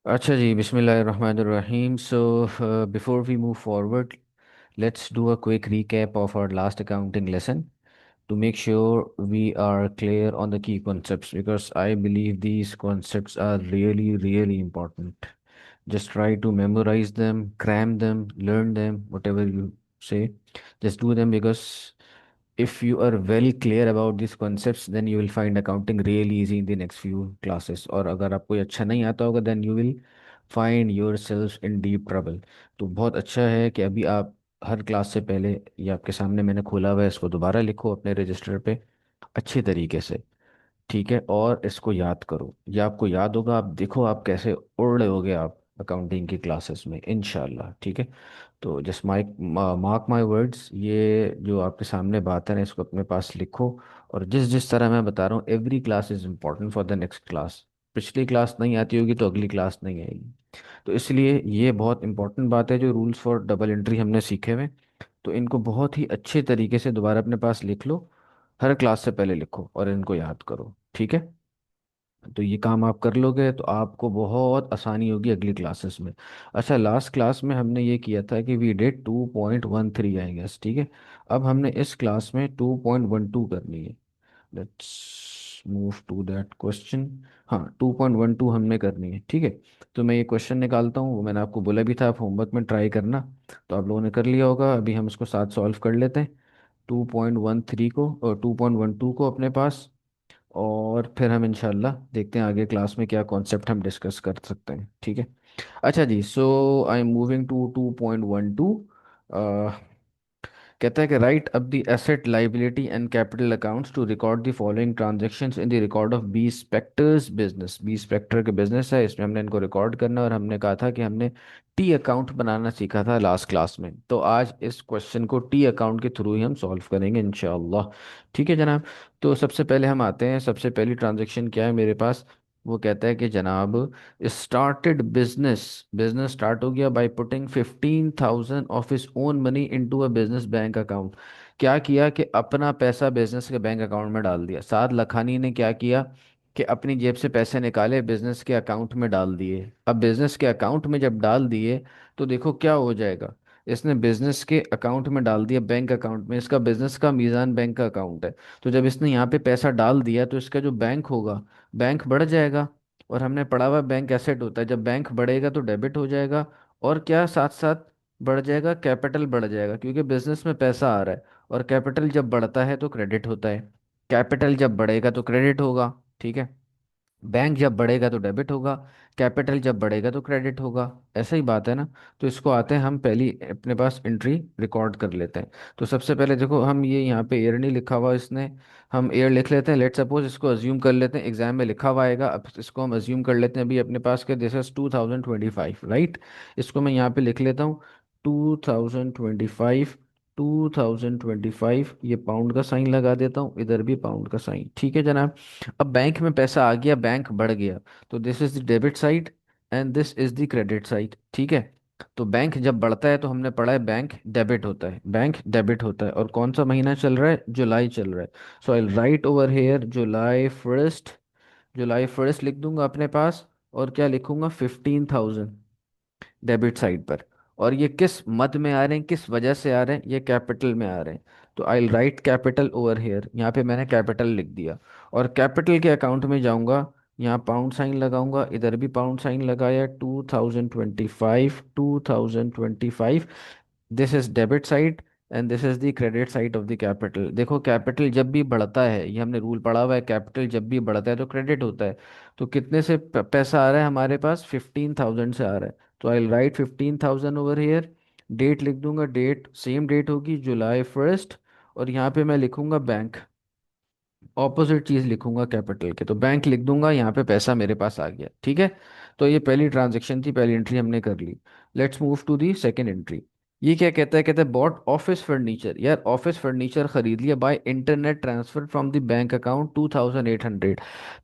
अच्छा जी, बिस्मिल्लाहिर्रहमानिर्रहीम. So, before we move forward, let's do a quick recap of our last accounting lesson to make sure we are clear on the key concepts, because I believe these concepts are really, really important. Just try to memorize them, cram them, learn them, whatever you say. Just do them, because if you are well clear about these concepts, then you will find accounting really easy in the next few classes. और अगर आपको ये अच्छा नहीं आता होगा, then you will find yourselves in deep trouble. तो बहुत अच्छा है कि अभी आप हर क्लास से पहले, ये आपके सामने मैंने खोला हुआ है, इसको दोबारा लिखो अपने रजिस्टर पे अच्छे तरीके से. ठीक है, और इसको याद करो. ये आपको याद होगा, आप देखो आप कैसे उड़ रहे आप अकाउंटिंग की क्लासेस में इंशाल्लाह. ठीक है, तो just mike mark my words, ये जो आपके सामने बात है ना, इसको अपने पास लिखो. और जिस जिस तरह मैं बता रहा हूँ, every class is important for the next class. पिछली क्लास नहीं आती होगी तो अगली क्लास नहीं आएगी. तो इसलिए ये बहुत इंपॉर्टेंट बात है, जो रूल्स फॉर डबल एंट्री हमने सीखे हुए, तो इनको बहुत ही अच्छे तरीके से दोबारा अपने पास लिख लो. हर क्लास से पहले लिखो और इनको याद करो. ठीक है, तो ये काम आप कर लोगे तो आपको बहुत आसानी होगी अगली क्लासेस में. अच्छा, लास्ट क्लास में हमने ये किया था कि वी डिड 2.13 आई गेस. ठीक है, अब हमने इस क्लास में 2.12 करनी है. Let's move to that question. हाँ, 2.12 हमने करनी है. ठीक है, तो मैं ये क्वेश्चन निकालता हूँ. वो मैंने आपको बोला भी था, आप होमवर्क में ट्राई करना. तो आप लोगों ने कर लिया होगा. अभी हम इसको साथ सॉल्व कर लेते हैं. 2.13 को और 2.12 को अपने पास, और फिर हम इंशाल्लाह देखते हैं आगे क्लास में क्या कॉन्सेप्ट हम डिस्कस कर सकते हैं. ठीक है. अच्छा जी, so I am moving to 2.12. कहता है कि write up the asset liability and capital accounts to record the following transactions in the record of B Spector's business. B Spector के बिजनेस है, इसमें हमने इनको रिकॉर्ड करना है. और हमने कहा था कि हमने टी अकाउंट बनाना सीखा था लास्ट क्लास में, तो आज इस क्वेश्चन को टी अकाउंट के थ्रू ही हम सॉल्व करेंगे इंशाल्लाह. ठीक है जनाब. तो सबसे पहले हम आते हैं, सबसे पहली ट्रांजैक्शन क्या है मेरे पास. वो कहता है कि जनाब, स्टार्टेड बिजनेस, बिजनेस स्टार्ट हो गया by putting 15,000 of his own money into a business bank account. क्या किया कि अपना पैसा बिजनेस के बैंक अकाउंट में डाल दिया. साद लखानी ने क्या किया कि अपनी जेब से पैसे निकाले, बिजनेस के अकाउंट में डाल दिए. अब बिजनेस के अकाउंट में जब डाल दिए, तो देखो क्या हो जाएगा. इसने बिजनेस के अकाउंट में डाल दिया, बैंक अकाउंट में. इसका बिजनेस का मीज़ान बैंक का अकाउंट है. तो जब इसने यहाँ पे पैसा डाल दिया, तो इसका जो बैंक होगा, बैंक बढ़ जाएगा. और हमने पढ़ा हुआ बैंक एसेट होता है, जब बैंक बढ़ेगा तो डेबिट हो जाएगा. और क्या साथ साथ बढ़ जाएगा, कैपिटल बढ़ जाएगा, क्योंकि बिजनेस में पैसा आ रहा है. और कैपिटल जब बढ़ता है तो क्रेडिट होता है. कैपिटल जब बढ़ेगा तो क्रेडिट होगा. ठीक है, बैंक जब बढ़ेगा तो डेबिट होगा, कैपिटल जब बढ़ेगा तो क्रेडिट होगा. ऐसा ही बात है ना. तो इसको आते हैं, हम पहली अपने पास एंट्री रिकॉर्ड कर लेते हैं. तो सबसे पहले देखो, हम ये यहाँ पे ईयर नहीं लिखा हुआ इसने, हम ईयर लिख लेते हैं. लेट सपोज इसको अज्यूम कर लेते हैं, एग्जाम में लिखा हुआ आएगा. अब इसको हम अज्यूम कर लेते हैं अभी अपने पास के, दिस इज 2025, राइट. इसको मैं यहाँ पे लिख लेता हूँ 2025. 2025, ये पाउंड का साइन लगा देता हूँ, इधर भी पाउंड का साइन. ठीक है जनाब. अब बैंक में पैसा आ गया, बैंक बढ़ गया, तो this is the debit side and this is the credit side. ठीक है, तो बैंक जब बढ़ता है तो हमने पढ़ा है बैंक डेबिट होता है, बैंक डेबिट होता है. और कौन सा महीना चल रहा है, जुलाई चल रहा है. सो आई राइट ओवर हेयर जुलाई 1. जुलाई 1 लिख दूंगा अपने पास. और क्या लिखूंगा, 15,000 डेबिट साइड पर. और ये किस मद में आ रहे हैं, किस वजह से आ रहे हैं, ये कैपिटल में आ रहे हैं. तो आई राइट कैपिटल ओवर हेयर, यहाँ पे मैंने कैपिटल लिख दिया. और कैपिटल के अकाउंट में जाऊंगा, यहाँ पाउंड साइन लगाऊंगा, इधर भी पाउंड साइन लगाया. 2025, 2025, this is debit side and this is the credit side of the capital. देखो कैपिटल जब भी बढ़ता है, ये हमने रूल पढ़ा हुआ है, कैपिटल जब भी बढ़ता है तो क्रेडिट होता है. तो कितने से पैसा आ रहा है हमारे पास, 15,000 से आ रहा है. तो आई राइट 15,000 ओवर हेयर. डेट लिख दूंगा, डेट सेम डेट होगी, जुलाई 1. और यहाँ पे मैं लिखूंगा बैंक, ऑपोजिट चीज लिखूंगा कैपिटल के. तो बैंक लिख दूंगा, यहाँ पे पैसा मेरे पास आ गया. ठीक है, तो ये पहली ट्रांजेक्शन थी, पहली एंट्री हमने कर ली. Let's move to the second entry. ये क्या कहता है, कहता है बॉट ऑफिस फर्नीचर. यार ऑफिस फर्नीचर खरीद लिया by internet transfer from the bank account 2,800.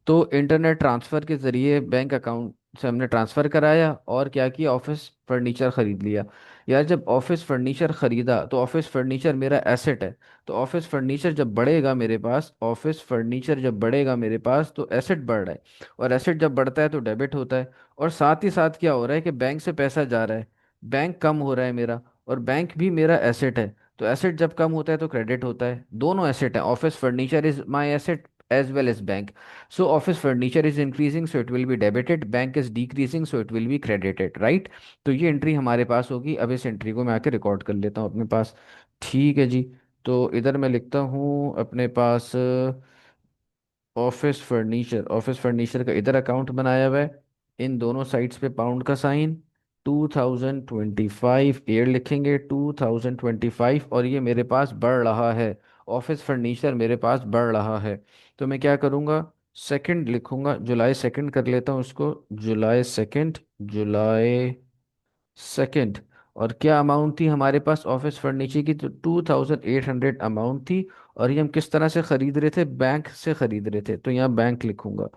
तो इंटरनेट ट्रांसफर के जरिए बैंक अकाउंट से हमने ट्रांसफर कराया और क्या किया, ऑफिस फर्नीचर खरीद लिया। यार जब ऑफिस फर्नीचर खरीदा तो ऑफिस फर्नीचर मेरा एसेट है। तो ऑफिस फर्नीचर जब बढ़ेगा मेरे पास, ऑफिस फर्नीचर जब बढ़ेगा मेरे पास तो एसेट बढ़ रहा है। और एसेट जब बढ़ता है तो डेबिट होता है। और साथ ही साथ क्या हो रहा है कि बैंक से पैसा जा रहा है, बैंक कम हो रहा है मेरा, और बैंक भी मेरा एसेट है। तो एसेट जब कम होता है तो क्रेडिट होता है, दोनों एसेट है। Office furniture is my asset as well as bank. So office furniture is increasing, so it will be debited. Bank is decreasing, so it will be credited, right? तो ये एंट्री हमारे पास होगी। अब इस एंट्री को मैं आके रिकॉर्ड कर लेता हूँ अपने पास। ठीक है जी। तो इधर मैं लिखता हूँ अपने पास ऑफिस फर्नीचर, ऑफिस फर्नीचर का इधर अकाउंट बनाया हुआ है, इन दोनों साइड्स पे पाउंड का साइन। 2025 ईयर लिखेंगे, 2025, और ये मेरे पास बढ़ रहा है। ऑफिस फर्नीचर मेरे पास बढ़ रहा है। तो मैं क्या करूँगा, सेकंड लिखूंगा, जुलाई सेकंड कर लेता हूँ इसको। जुलाई सेकंड, जुलाई सेकंड। और क्या अमाउंट थी हमारे पास ऑफिस फर्नीचर की, तो 2800 अमाउंट थी। और ये हम किस तरह से खरीद रहे थे, बैंक से खरीद रहे थे, तो यहाँ बैंक लिखूंगा।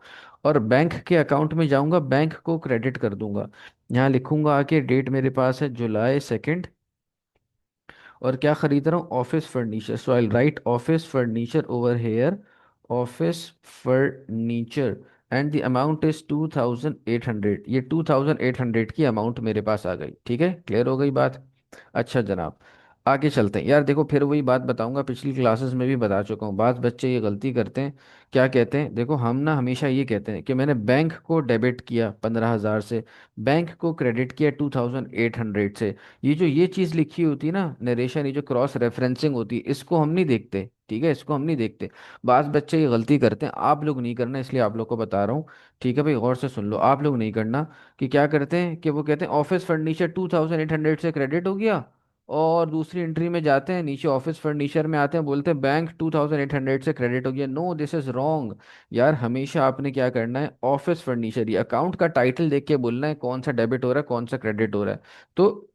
और बैंक के अकाउंट में जाऊंगा, बैंक को क्रेडिट कर दूंगा। यहाँ लिखूंगा आके, डेट मेरे पास है जुलाई सेकंड, और क्या खरीद रहा हूँ, office furniture. So I right office furniture over here, office furniture, and the amount is 2800। ये 2800 की अमाउंट मेरे पास आ गई। ठीक है, क्लियर हो गई बात। अच्छा जनाब, आगे चलते हैं। यार देखो, फिर वही बात बताऊंगा, पिछली क्लासेस में भी बता चुका हूँ। बात बच्चे ये गलती करते हैं, क्या कहते हैं, देखो हम ना हमेशा ये कहते हैं कि मैंने बैंक को डेबिट किया 15,000 से, बैंक को क्रेडिट किया 2800 से। ये चीज लिखी होती है ना नरेशन, ये जो क्रॉस रेफरेंसिंग होती है, इसको हम नहीं देखते। ठीक है, इसको हम नहीं देखते। बास बच्चे ये गलती करते हैं, आप लोग नहीं करना, इसलिए आप लोग को बता रहा हूँ। ठीक है भाई, गौर से सुन लो, आप लोग नहीं करना। कि क्या करते हैं कि वो कहते हैं ऑफिस फर्नीचर 2800 से क्रेडिट हो गया, और दूसरी एंट्री में जाते हैं, नीचे ऑफिस फर्नीचर में आते हैं, बोलते हैं बैंक 2800 से क्रेडिट हो गया। No, this is wrong. यार हमेशा आपने क्या करना है, ऑफिस फर्नीचर, ये अकाउंट का टाइटल देख के बोलना है कौन सा डेबिट हो रहा है, कौन सा क्रेडिट हो रहा है। तो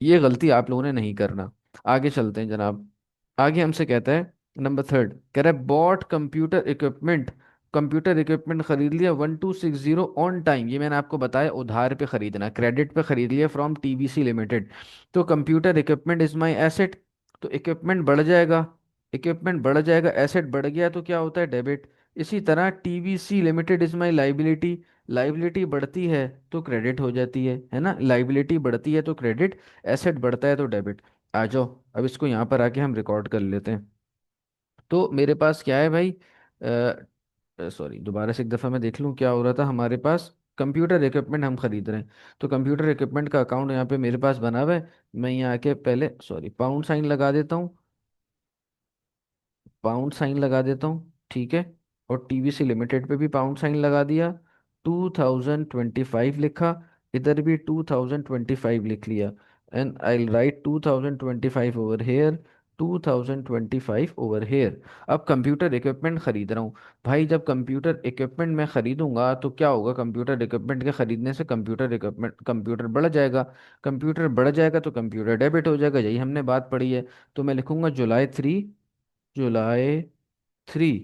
ये गलती आप लोगों ने नहीं करना। आगे चलते हैं जनाब। आगे हमसे कहता है, नंबर थर्ड कह रहा है, bought computer equipment, computer equipment खरीद लिया 1260 ऑन टाइम। ये मैंने आपको बताया उधार पे खरीदना, क्रेडिट पे खरीद लिया फ्रॉम टीवीसी लिमिटेड। तो computer equipment is my asset, तो इक्विपमेंट बढ़ जाएगा, इक्विपमेंट बढ़ जाएगा, एसेट बढ़ गया तो क्या होता है, डेबिट। इसी तरह TVC limited is my liability, liability बढ़ती है तो क्रेडिट हो जाती है ना, लाइबिलिटी बढ़ती है तो क्रेडिट, एसेट बढ़ता है तो डेबिट। आ जाओ, अब इसको यहाँ पर आके हम रिकॉर्ड कर लेते हैं। तो मेरे पास क्या है भाई, सॉरी दोबारा से एक दफ़ा मैं देख लूँ क्या हो रहा था हमारे पास। कंप्यूटर इक्विपमेंट हम खरीद रहे हैं, तो कंप्यूटर इक्विपमेंट का अकाउंट यहाँ पे मेरे पास बना हुआ है। मैं यहाँ आके पहले सॉरी पाउंड साइन लगा देता हूँ, पाउंड साइन लगा देता हूँ, ठीक है। और टीवीसी लिमिटेड पे भी पाउंड साइन लगा दिया, 2025 लिखा, इधर भी 2025 लिख लिया। And I right 2025 over here, 2025 over here. अब कंप्यूटर इक्विपमेंट खरीद रहा हूँ। भाई जब कंप्यूटर इक्विपमेंट मैं खरीदूंगा तो क्या होगा, कंप्यूटर इक्विपमेंट के खरीदने से कंप्यूटर इक्विपमेंट, कंप्यूटर बढ़ जाएगा, कंप्यूटर बढ़ जाएगा तो कंप्यूटर डेबिट हो जाएगा, यही हमने बात पढ़ी है। तो मैं लिखूंगा जुलाई 3, जुलाई 3,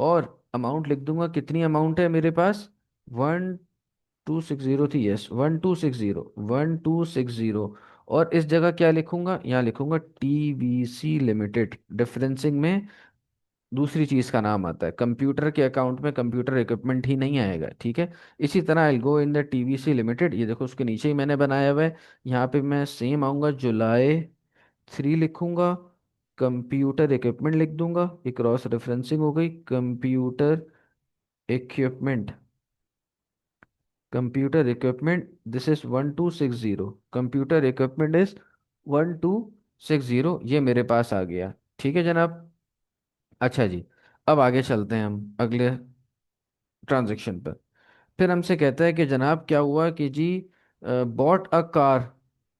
और अमाउंट लिख दूंगा, कितनी अमाउंट है मेरे पास, 1260 थी, यस 1260, 1260। और इस जगह क्या लिखूंगा, यहाँ लिखूंगा टीवीसी लिमिटेड, डिफरेंसिंग में दूसरी चीज का नाम आता है, कंप्यूटर के अकाउंट में कंप्यूटर इक्विपमेंट ही नहीं आएगा। ठीक है, इसी तरह आई गो इन द टीवीसी लिमिटेड, ये देखो उसके नीचे ही मैंने बनाया हुआ है। यहाँ पे मैं सेम आऊंगा, जुलाई 3 लिखूंगा, कंप्यूटर इक्विपमेंट लिख दूंगा, एक क्रॉस रेफरेंसिंग हो गई, computer equipment, computer equipment this is 1260, computer equipment is 1260, ये मेरे पास आ गया। ठीक है जनाब। अच्छा जी, अब आगे चलते हैं हम अगले ट्रांजैक्शन पर। फिर हमसे कहता है कि जनाब क्या हुआ कि जी, बॉट अ कार,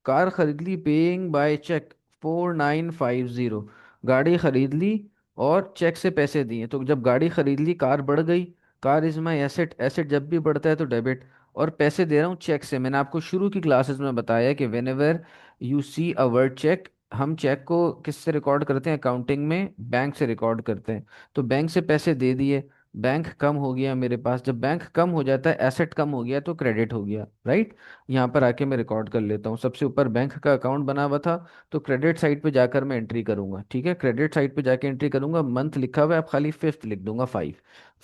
कार खरीद ली पेइंग बाय चेक 4950, गाड़ी खरीद ली और चेक से पैसे दिए। तो जब गाड़ी खरीद ली, कार बढ़ गई, car is my asset, asset जब भी बढ़ता है तो डेबिट। और पैसे दे रहा हूँ चेक से, मैंने आपको शुरू की क्लासेस में बताया कि whenever you see a word cheque, हम चेक को किससे रिकॉर्ड करते हैं, अकाउंटिंग में बैंक से रिकॉर्ड करते हैं। तो बैंक से पैसे दे दिए, बैंक कम हो गया मेरे पास, जब बैंक कम हो जाता है, एसेट कम हो गया तो क्रेडिट हो गया, राइट। यहाँ पर आके मैं रिकॉर्ड कर लेता हूँ, सबसे ऊपर बैंक का अकाउंट बना हुआ था, तो क्रेडिट साइड पे जाकर मैं एंट्री करूंगा, ठीक है, क्रेडिट साइड पे जाके एंट्री करूंगा, मंथ लिखा हुआ है, अब खाली फिफ्थ लिख दूंगा, 5।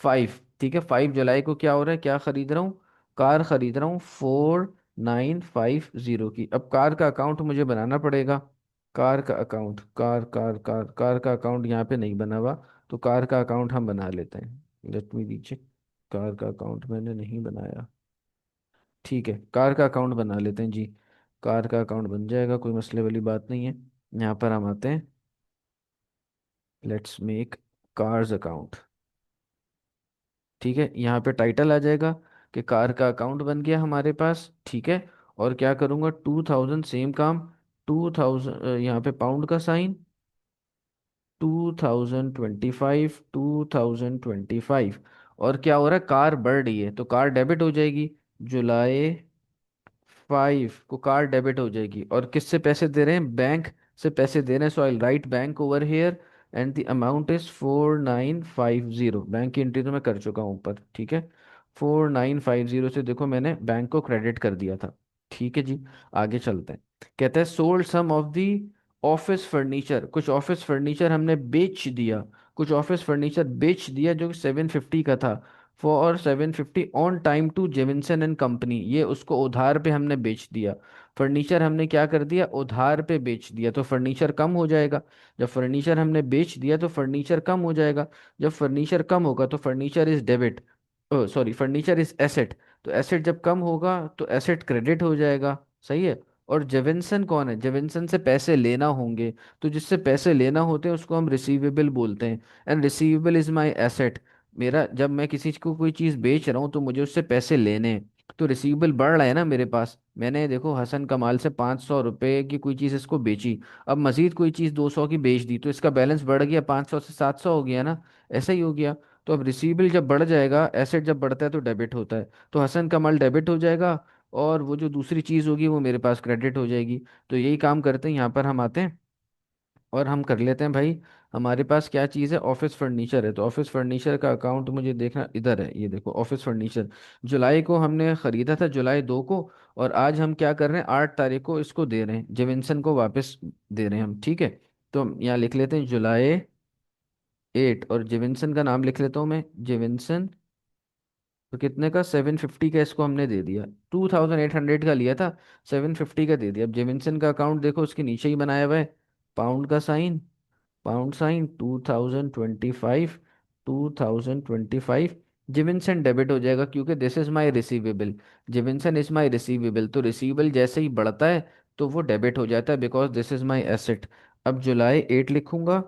5, ठीक है, 5 जुलाई को क्या हो रहा है, क्या खरीद रहा हूँ, कार खरीद रहा हूँ 4950 की। अब कार का अकाउंट मुझे बनाना पड़ेगा, कार का अकाउंट, कार का अकाउंट यहाँ पे नहीं बना हुआ, तो कार का अकाउंट हम बना लेते हैं, लेट मी रीचेक। कार का अकाउंट मैंने नहीं बनाया, ठीक है, कार का अकाउंट बना लेते हैं जी। कार का अकाउंट बन जाएगा, कोई मसले वाली बात नहीं है। यहाँ पर हम आते हैं, लेट्स मेक कार्स अकाउंट, ठीक है, यहाँ पे टाइटल आ जाएगा कि कार का अकाउंट बन गया हमारे पास, ठीक है। और क्या करूँगा, 2000, सेम काम, 2000, यहाँ पे पाउंड का साइन, 2025, और क्या हो रहा है, कार बढ़ रही है तो कार डेबिट हो जाएगी, जुलाई 5 को कार डेबिट हो जाएगी। और किससे पैसे दे रहे हैं, बैंक से पैसे दे रहे हैं, so I write bank over here, and the amount is 4950। Bank की एंट्री तो मैं कर चुका हूँ ऊपर, ठीक है, 4950 से देखो मैंने बैंक को क्रेडिट कर दिया था, ठीक है जी। आगे चलते हैं, कहते हैं sold some of the office furniture, कुछ ऑफिस फर्नीचर हमने बेच दिया, कुछ ऑफिस फर्नीचर बेच दिया जो 750 का था, for 750 on time to Jevinson and company, ये उसको उधार पे हमने बेच दिया। फर्नीचर हमने क्या कर दिया, उधार पे बेच दिया, तो फर्नीचर कम हो जाएगा। जब फर्नीचर हमने बेच दिया तो फर्नीचर कम हो जाएगा, जब फर्नीचर कम होगा तो furniture is debit, sorry, furniture is asset, तो एसेट जब कम होगा तो एसेट क्रेडिट हो जाएगा, सही है। और जेविंसन कौन है, जेविंसन से पैसे लेना होंगे, तो जिससे पैसे लेना होते हैं उसको हम रिसीवेबल बोलते हैं, and receivable is my asset. मेरा जब मैं किसी को कोई चीज़ बेच रहा हूँ तो मुझे उससे पैसे लेने हैं, तो रिसीवेबल बढ़ रहा है ना मेरे पास, मैंने देखो हसन कमाल से 500 रुपये की कोई चीज़ इसको बेची, अब मजीद कोई चीज़ 200 की बेच दी, तो इसका बैलेंस बढ़ गया, 500 से 700 हो गया ना, ऐसा ही हो गया। तो अब रिसीवेबल जब बढ़ जाएगा, एसेट जब बढ़ता है तो डेबिट होता है, तो हसन कमाल डेबिट हो जाएगा, और वो जो दूसरी चीज़ होगी वो मेरे पास क्रेडिट हो जाएगी। तो यही काम करते हैं, यहाँ पर हम आते हैं और हम कर लेते हैं भाई, हमारे पास क्या चीज़ है, ऑफिस फर्नीचर है, तो ऑफिस फर्नीचर का अकाउंट मुझे देखना इधर है, ये देखो ऑफिस फर्नीचर, जुलाई को हमने ख़रीदा था, जुलाई 2 को, और आज हम क्या कर रहे हैं, 8 तारीख को इसको दे रहे हैं, जेविंसन को वापस दे रहे हैं हम, ठीक है। तो हम यहाँ लिख लेते हैं जुलाई 8, और जेविंसन का नाम लिख लेता हूँ मैं, जेविंसन, तो कितने का, 750 का इसको हमने दे दिया, 2800 का लिया था, 750 का दे दिया। अब जेविंसन का अकाउंट देखो उसके नीचे ही बनाया हुआ है, पाउंड का sign, pound sign, 2025, 2025, Jivinson debit हो जाएगा क्योंकि this is my receivable, Jivinson is my receivable, तो रिसीवेबल जैसे ही बढ़ता है तो वो डेबिट हो जाता है, because this is my asset. अब जुलाई 8 लिखूंगा,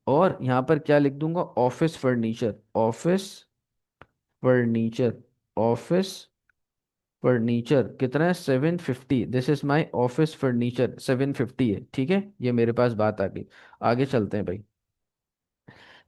और यहाँ पर क्या लिख दूंगा, office furniture, office furniture, office furniture कितना है, 750, this is my office furniture, 750 है, ठीक है, ये मेरे पास बात आ गई। आगे चलते हैं भाई,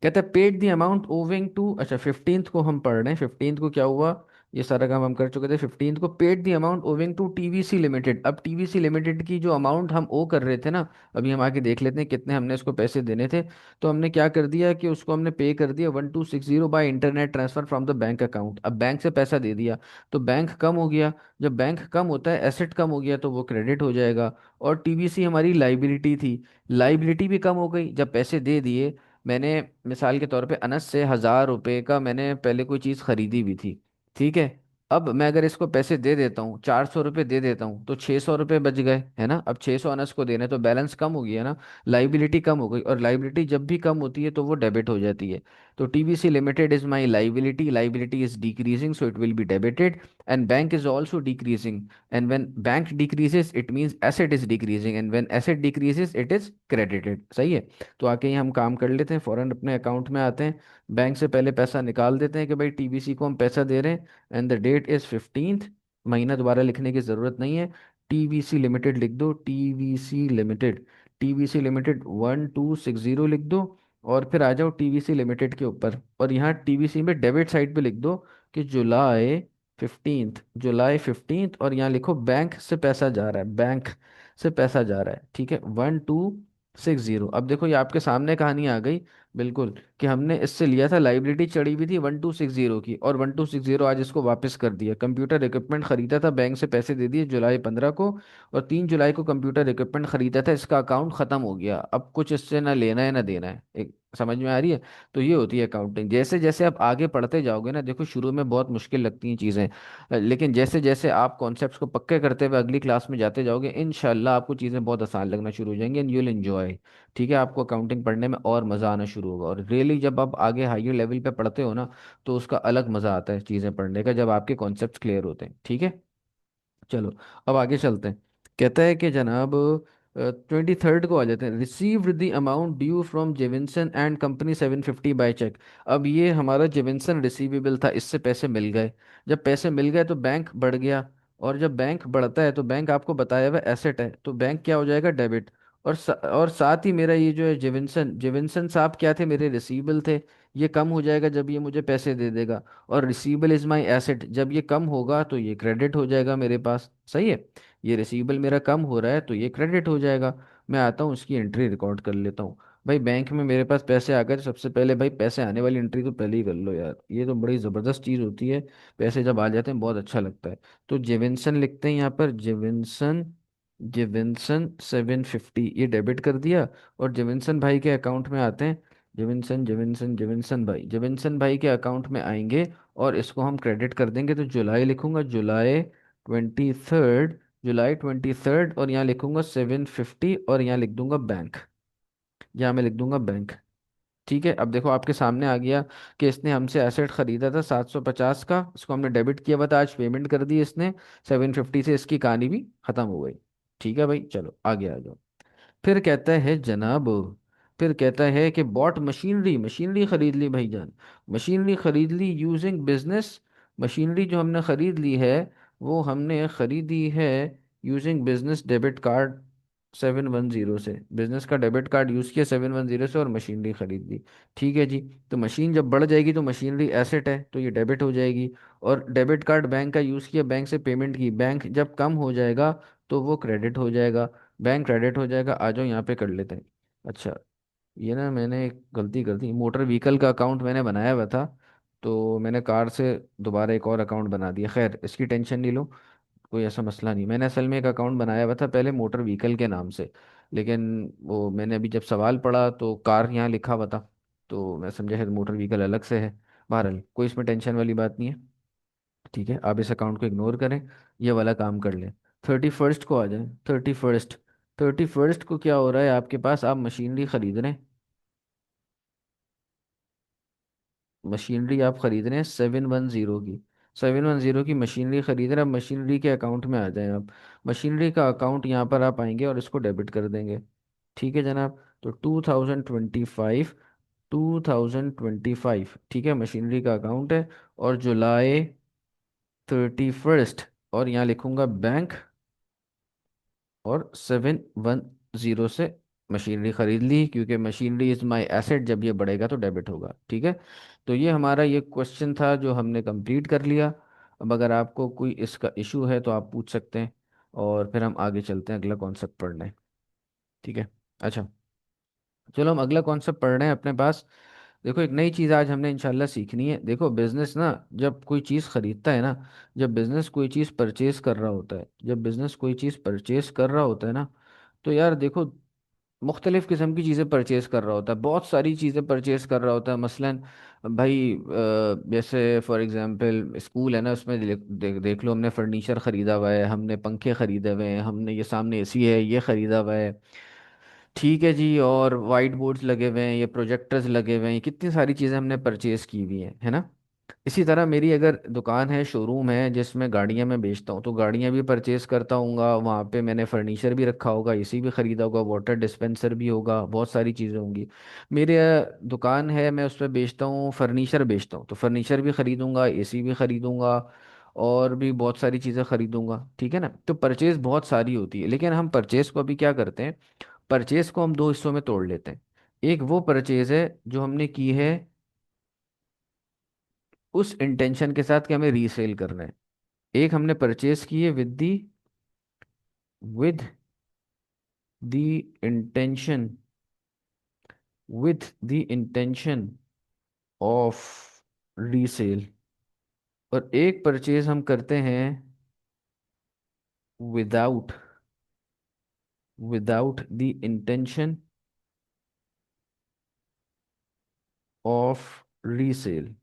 कहता है paid the amount owing to, अच्छा 15th को हम पढ़ रहे हैं, 15th को क्या हुआ, ये सारा काम हम कर चुके थे, 15th को paid the amount owing to TVC limited. अब टीवीसी लिमिटेड की जो अमाउंट हम ओ कर रहे थे ना, अभी हम आगे देख लेते हैं कितने हमने इसको पैसे देने थे, तो हमने क्या कर दिया कि उसको हमने पे कर दिया 1260 by internet transfer from the bank account, अब बैंक से पैसा दे दिया, तो बैंक कम हो गया, जब बैंक कम होता है एसेट कम हो गया तो वो क्रेडिट हो जाएगा। और टीवीसी हमारी लाइबिलिटी थी, लाइबिलिटी भी कम हो गई जब पैसे दे दिए। मैंने मिसाल के तौर पे अनस से 1000 रुपए का मैंने पहले कोई चीज़ खरीदी भी थी, ठीक है, अब मैं अगर इसको पैसे दे देता हूँ, 400 रुपये दे देता हूँ, तो 600 रुपये बच गए, है ना, अब 600 अनस को देने, तो बैलेंस कम हो गया ना, लाइबिलिटी कम हो गई, और लाइबिलिटी जब भी कम होती है तो वो डेबिट हो जाती है। तो TVC limited is my liability, liability is decreasing so it will be debited, and bank is also decreasing, and when bank decreases it means asset is decreasing, and when asset decreases it is credited, सही है। तो आके ही हम काम कर लेते हैं, फौरन अपने अकाउंट में आते हैं, बैंक से पहले पैसा निकाल देते हैं कि भाई टीबीसी को हम पैसा दे रहे हैं, and the date is 15th, महीना दोबारा लिखने की ज़रूरत नहीं है, टीवीसी लिमिटेड लिख दो, टीवीसी लिमिटेड, टीवीसी लिमिटेड 1260 लिख दो, और फिर आ जाओ टीवीसी लिमिटेड के ऊपर, और यहाँ टीवीसी में डेबिट साइड पे लिख दो कि जुलाई 15th, और यहाँ लिखो बैंक से पैसा जा रहा है, बैंक से पैसा जा रहा है, ठीक है, 1260। अब देखो ये आपके सामने कहानी आ गई, बिल्कुल, कि हमने इससे लिया था, लाइबिलिटी चढ़ी हुई थी 1260 की, और 1260 आज इसको वापस कर दिया। कंप्यूटर इक्विपमेंट खरीदा था, बैंक से पैसे दे दिए जुलाई 15 को, और 3 जुलाई को कंप्यूटर इक्विपमेंट खरीदा था, इसका अकाउंट खत्म हो गया, अब कुछ इससे ना लेना है ना देना है। एक समझ में आ रही है? तो ये होती है अकाउंटिंग। जैसे जैसे आप आगे पढ़ते जाओगे ना, देखो शुरू में बहुत मुश्किल लगती हैं चीज़ें, लेकिन जैसे जैसे आप कॉन्सेप्ट्स को पक्के करते हुए अगली क्लास में जाते जाओगे, इंशाल्लाह आपको चीज़ें बहुत आसान लगना शुरू हो जाएंगी, एंड यू विल एंजॉय। ठीक है, आपको अकाउंटिंग पढ़ने में और मज़ा आना शुरू होगा, और रियली जब आप आगे हायर लेवल पे पढ़ते हो ना, तो उसका अलग मज़ा आता है चीज़ें पढ़ने का, जब आपके कॉन्सेप्ट क्लियर होते हैं। ठीक है, चलो अब आगे चलते हैं। कहता है कि जनाब 23 को आ जाते हैं। Received the amount due from Jevinson and company 750 by cheque. अब ये हमारा जेविंसन रिसीवेबल था, इससे पैसे मिल गए। जब पैसे मिल गए तो बैंक बढ़ गया, और जब बैंक बढ़ता है तो बैंक आपको बताया हुआ एसेट है, तो बैंक क्या हो जाएगा, डेबिट। और साथ ही मेरा ये जो है जेविंसन, जेविंसन साहब क्या थे, मेरे रिसीवेबल थे, ये कम हो जाएगा जब ये मुझे पैसे दे देगा। और रिसीवेबल इज माई एसेट, जब ये कम होगा तो ये क्रेडिट हो जाएगा मेरे पास। सही है, ये रिसीवेबल मेरा कम हो रहा है तो ये क्रेडिट हो जाएगा। मैं आता हूँ, इसकी एंट्री रिकॉर्ड कर लेता हूँ। भाई बैंक में मेरे पास पैसे आ गए, तो सबसे पहले भाई पैसे आने वाली एंट्री तो पहले ही कर लो यार, ये तो बड़ी ज़बरदस्त चीज़ होती है। पैसे जब आ जाते हैं बहुत अच्छा लगता है। तो जेविंसन लिखते हैं यहाँ पर, जेविंसन, जेविंसन 750 ये डेबिट कर दिया, और जेविंसन भाई के अकाउंट में आते हैं। जेविंसन जेविंसन जेविंसन भाई, जेविंसन भाई के अकाउंट में आएंगे, और इसको हम क्रेडिट कर देंगे। तो जुलाई लिखूंगा, जुलाई 23, और यहाँ लिखूंगा 750, और यहाँ लिख दूंगा बैंक, यहाँ मैं लिख दूंगा बैंक। ठीक है, अब देखो आपके सामने आ गया कि इसने हमसे एसेट खरीदा था 750 का, इसको हमने डेबिट किया हुआ था, आज पेमेंट कर दी इसने 750 से, इसकी कहानी भी खत्म हो गई। ठीक है भाई, चलो आगे आ जाओ। फिर कहता है जनाब, फिर कहता है कि बॉट मशीनरी, मशीनरी खरीद ली भाईजान, मशीनरी खरीद ली यूजिंग बिजनेस। मशीनरी जो हमने खरीद ली है, वो हमने खरीदी है यूजिंग बिजनेस डेबिट कार्ड 710 से, बिजनेस का डेबिट कार्ड यूज़ किया 710 से, और मशीनरी खरीद ली। ठीक है जी। तो मशीन जब बढ़ जाएगी तो मशीनरी एसेट है, तो ये डेबिट हो जाएगी। और डेबिट कार्ड बैंक का यूज़ किया, बैंक से पेमेंट की, बैंक जब कम हो जाएगा तो वो क्रेडिट हो जाएगा, बैंक क्रेडिट हो जाएगा। आ जाओ यहाँ पे कर लेते हैं। अच्छा, ये ना मैंने एक गलती कर दी, मोटर व्हीकल का अकाउंट मैंने बनाया हुआ था, तो मैंने कार से दोबारा एक और अकाउंट बना दिया। खैर इसकी टेंशन नहीं लो, कोई ऐसा मसला नहीं। मैंने असल में एक अकाउंट बनाया हुआ था पहले मोटर व्हीकल के नाम से, लेकिन वो मैंने अभी जब सवाल पढ़ा तो कार यहाँ लिखा हुआ था, तो मैं समझा है मोटर व्हीकल अलग से है। बहरहाल कोई इसमें टेंशन वाली बात नहीं है। ठीक है, आप इस अकाउंट को इग्नोर करें, ये वाला काम कर लें। 31 को आ जाए। 31, 31 को क्या हो रहा है आपके पास, आप मशीनरी खरीद रहे हैं, मशीनरी आप खरीद रहे हैं 710 की, 710 की मशीनरी खरीद रहे हैं। अब मशीनरी के अकाउंट में आ जाएं आप, मशीनरी का अकाउंट यहाँ पर आप आएंगे और इसको डेबिट कर देंगे। ठीक है जनाब, तो 2025, 2025, ठीक है, मशीनरी का अकाउंट है। और जुलाई 31, और यहाँ लिखूंगा बैंक, और 710 से मशीनरी खरीद ली, क्योंकि मशीनरी इज माई एसेट, जब ये बढ़ेगा तो डेबिट होगा। ठीक है, तो ये हमारा ये क्वेश्चन था जो हमने कंप्लीट कर लिया। अब अगर आपको कोई इसका इशू है तो आप पूछ सकते हैं, और फिर हम आगे चलते हैं अगला कॉन्सेप्ट पढ़ने। ठीक है, अच्छा, चलो हम अगला कॉन्सेप्ट पढ़ रहे हैं अपने पास। देखो एक नई चीज़ आज हमने इंशाल्लाह सीखनी है। देखो बिजनेस ना, जब कोई चीज़ खरीदता है ना, जब बिजनेस कोई चीज़ परचेज कर रहा होता है, जब बिजनेस कोई चीज़ परचेज कर रहा होता है ना, तो यार देखो मुख्तलिफ़ किस्म की चीज़ें परचेज कर रहा होता है, बहुत सारी चीज़ें परचेज कर रहा होता है। मसलन भाई जैसे फॉर एग्जांपल स्कूल है ना, उसमें देख लो, हमने फर्नीचर ख़रीदा हुआ है, हमने पंखे ख़रीदे हुए हैं, हमने ये सामने एसी है ये ख़रीदा हुआ है। ठीक है जी, और वाइट बोर्ड्स लगे हुए हैं, ये प्रोजेक्टर्स लगे हुए हैं, कितनी सारी चीज़ें हमने परचेज की हुई हैं, है ना। इसी तरह मेरी अगर दुकान है, शोरूम है जिसमें गाड़ियां मैं बेचता हूँ, तो गाड़ियां भी परचेज करता हूँगा, वहाँ पे मैंने फर्नीचर भी रखा होगा, एसी भी खरीदा होगा, वाटर डिस्पेंसर भी होगा, बहुत सारी चीज़ें होंगी। मेरे दुकान है, मैं उस पर बेचता हूँ, फर्नीचर बेचता हूँ, तो फर्नीचर भी खरीदूंगा, एसी भी खरीदूंगा, और भी बहुत सारी चीज़ें खरीदूंगा। ठीक है ना, तो परचेज बहुत सारी होती है, लेकिन हम परचेज को अभी क्या करते हैं, परचेज को हम दो हिस्सों में तोड़ लेते हैं। एक वो परचेज है जो हमने की है उस इंटेंशन के साथ कि हमें रीसेल करना है। एक हमने परचेज की है with the intention, with the intention of resale, और एक परचेज हम करते हैं without without the intention of resale.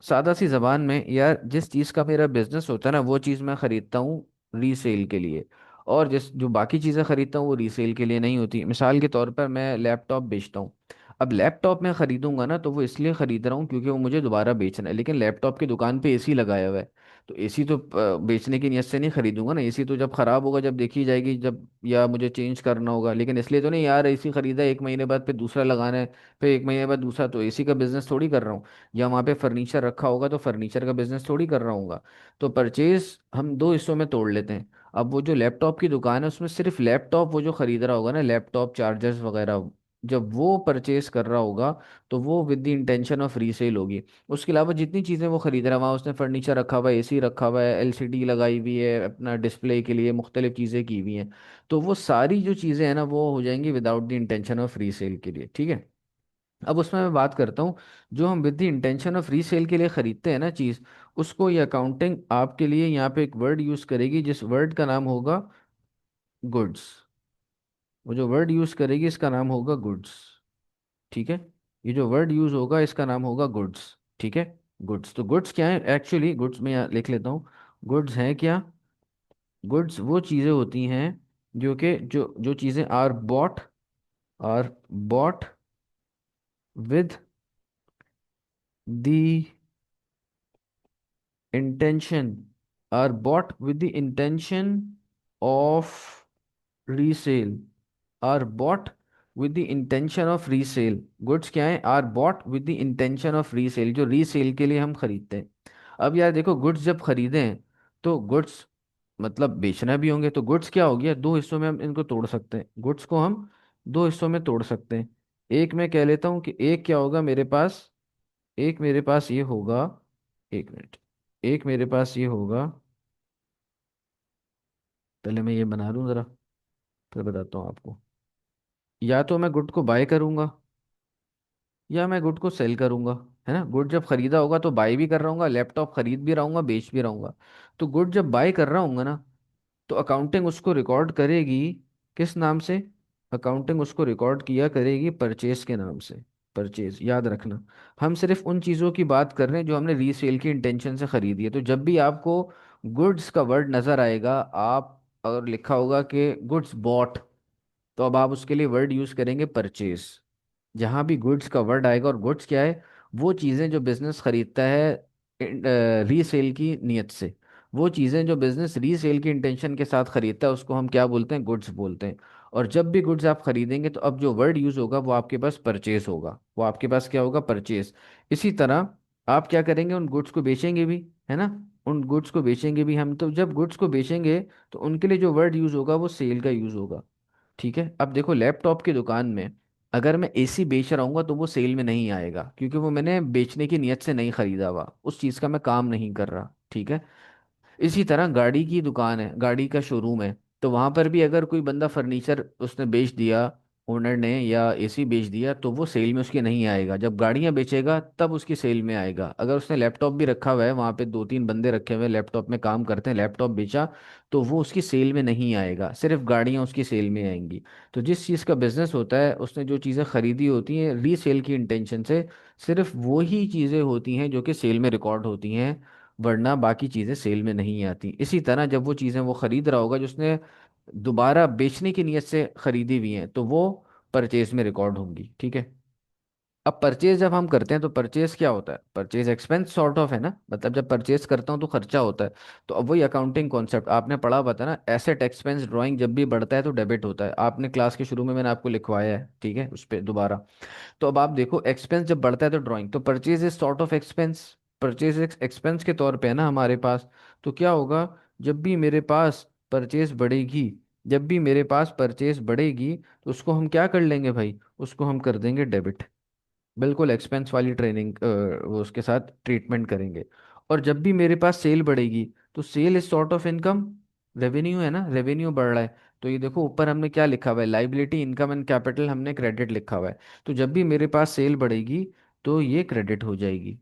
सादा सी जबान में यार, जिस चीज़ का मेरा बिजनेस होता है ना, वो चीज़ मैं खरीदता हूँ रीसेल के लिए, और जिस जो बाकी चीज़ें खरीदता हूँ वो रीसेल के लिए नहीं होती। मिसाल के तौर पर मैं लैपटॉप बेचता हूँ। अब लैपटॉप मैं खरीदूंगा ना, तो वो इसलिए खरीद रहा हूँ क्योंकि वो मुझे दोबारा बेचना है। लेकिन लैपटॉप की दुकान पे एसी लगाया हुआ है, तो एसी तो बेचने की नीयत से नहीं खरीदूंगा ना। एसी तो जब खराब होगा, जब देखी जाएगी, जब या मुझे चेंज करना होगा। लेकिन इसलिए तो नहीं यार, एसी खरीदा, 1 महीने बाद फिर दूसरा लगाना है, फिर 1 महीने बाद दूसरा, तो एसी का बिजनेस थोड़ी कर रहा हूँ। या वहाँ पे फर्नीचर रखा होगा तो फर्नीचर का बिजनेस थोड़ी कर रहा हूँ। तो परचेज हम दो हिस्सों में तोड़ लेते हैं। अब वो जो लैपटॉप की दुकान है, उसमें सिर्फ लैपटॉप वो जो खरीद रहा होगा ना, लैपटॉप चार्जर्स वगैरह, जब वो परचेज कर रहा होगा, तो वो with the intention of resale होगी। उसके अलावा जितनी चीज़ें वो खरीद रहा है, वहाँ उसने फर्नीचर रखा हुआ है, एसी रखा हुआ है, एलसीडी लगाई हुई है अपना डिस्प्ले के लिए, मुख्तलिफ चीज़ें की हुई हैं, तो वो सारी जो चीज़ें हैं ना, वो हो जाएंगी without the intention of resale के लिए। ठीक है। अब उसमें मैं बात करता हूँ, जो हम with the intention of resale के लिए खरीदते हैं ना चीज़, उसको ये अकाउंटिंग आपके लिए यहाँ पे एक वर्ड यूज़ करेगी, जिस वर्ड का नाम होगा गुड्स। वो जो वर्ड यूज़ करेगी, इसका नाम होगा गुड्स। ठीक है। ये जो वर्ड यूज़ होगा, इसका नाम होगा गुड्स। ठीक है। गुड्स, तो गुड्स क्या है एक्चुअली? गुड्स में यहाँ लिख लेता हूँ। गुड्स हैं क्या? गुड्स वो चीज़ें होती हैं जो कि जो जो चीज़ें are bought with the intention are bought with the intention of resale, are bought with the intention of resale। Goods क्या है? Are bought with the intention of resale, जो रीसेल के लिए हम खरीदते हैं। अब यार देखो, गुड्स जब खरीदे हैं, तो गुड्स मतलब बेचना भी होंगे, तो गुड्स क्या हो गया, दो हिस्सों में हम इनको तोड़ सकते हैं। गुड्स को हम दो हिस्सों में तोड़ सकते हैं। एक मैं कह लेता हूँ कि एक क्या होगा मेरे पास, एक मेरे पास ये होगा, एक मिनट, एक मेरे पास ये होगा, पहले मैं ये बना लूँ ज़रा, फिर बताता हूँ आपको। या तो मैं गुड को बाय करूँगा, या मैं गुड को सेल करूँगा। है ना, गुड जब खरीदा होगा तो बाय भी कर रहा हूँ, लैपटॉप खरीद भी रहूँगा, बेच भी रहूँगा। तो गुड जब बाय कर रहा हूँ ना, तो अकाउंटिंग उसको रिकॉर्ड करेगी किस नाम से? अकाउंटिंग उसको रिकॉर्ड किया करेगी परचेज के नाम से। परचेज, याद रखना, हम सिर्फ उन चीज़ों की बात कर रहे हैं जो हमने रीसेल की इंटेंशन से खरीदी है। तो जब भी आपको गुड्स का वर्ड नज़र आएगा, आप अगर लिखा होगा कि गुड्स बॉट, तो अब आप उसके लिए वर्ड यूज़ करेंगे परचेज। जहां भी गुड्स का वर्ड आएगा, और गुड्स क्या है? वो चीज़ें जो बिजनेस खरीदता है रीसेल की नीयत से, वो चीज़ें जो बिजनेस रीसेल की इंटेंशन के साथ खरीदता है, उसको हम क्या बोलते हैं? गुड्स बोलते हैं। और जब भी गुड्स आप खरीदेंगे, तो अब जो वर्ड यूज़ होगा वो आपके पास परचेज होगा, वो आपके पास क्या होगा? परचेज। इसी तरह आप क्या करेंगे? उन गुड्स को बेचेंगे भी, है ना, उन गुड्स को बेचेंगे भी हम। तो जब गुड्स को बेचेंगे, तो उनके लिए जो वर्ड यूज़ होगा वो सेल का यूज़ होगा। ठीक है। अब देखो, लैपटॉप की दुकान में अगर मैं एसी बेच रहा हूँ, तो वो सेल में नहीं आएगा, क्योंकि वो मैंने बेचने की नीयत से नहीं खरीदा हुआ, उस चीज़ का मैं काम नहीं कर रहा। ठीक है। इसी तरह गाड़ी की दुकान है, गाड़ी का शोरूम है, तो वहां पर भी अगर कोई बंदा फर्नीचर उसने बेच दिया, ओनर ने, या एसी बेच दिया, तो वो सेल में उसकी नहीं आएगा। जब गाड़ियां बेचेगा तब उसकी सेल में आएगा। अगर उसने लैपटॉप भी रखा हुआ है, वहां पे 2-3 बंदे रखे हुए हैं, लैपटॉप में काम करते हैं, लैपटॉप बेचा, तो वो उसकी सेल में नहीं आएगा, सिर्फ गाड़ियां उसकी सेल में आएंगी। तो जिस चीज़ का बिजनेस होता है, उसने जो चीज़ें खरीदी होती हैं रीसेल की इंटेंशन से, सिर्फ वो ही चीज़ें होती हैं जो कि सेल में रिकॉर्ड होती हैं, वरना बाकी चीज़ें सेल में नहीं आती। इसी तरह जब वो चीज़ें वो खरीद रहा होगा, जिसने दोबारा बेचने की नीयत से खरीदी हुई हैं, तो वो परचेज में रिकॉर्ड होंगी। ठीक है। अब परचेज जब हम करते हैं, तो परचेज क्या होता है? परचेज एक्सपेंस सॉर्ट ऑफ है ना, मतलब जब परचेज करता हूँ तो खर्चा होता है। तो अब वही अकाउंटिंग कॉन्सेप्ट आपने पढ़ा हुआ था ना, एसेट एक्सपेंस ड्राइंग, जब भी बढ़ता है तो डेबिट होता है। आपने क्लास के शुरू में मैंने आपको लिखवाया है, ठीक है, उस पर दोबारा। तो अब आप देखो, एक्सपेंस जब बढ़ता है तो ड्राइंग, तो purchase is sort of expense. Purchase expense के तौर पे है ना हमारे पास। तो क्या होगा, जब भी मेरे पास परचेज बढ़ेगी, जब भी मेरे पास परचेज बढ़ेगी, तो उसको हम क्या कर लेंगे भाई? उसको हम कर देंगे डेबिट। बिल्कुल एक्सपेंस वाली ट्रेनिंग, वो उसके साथ ट्रीटमेंट करेंगे। और जब भी मेरे पास सेल बढ़ेगी, तो sale is sort of income, revenue है ना, रेवेन्यू बढ़ रहा है, तो ये देखो ऊपर हमने क्या लिखा हुआ है, लाइबिलिटी इनकम एंड कैपिटल हमने क्रेडिट लिखा हुआ है। तो जब भी मेरे पास सेल बढ़ेगी तो ये क्रेडिट हो जाएगी,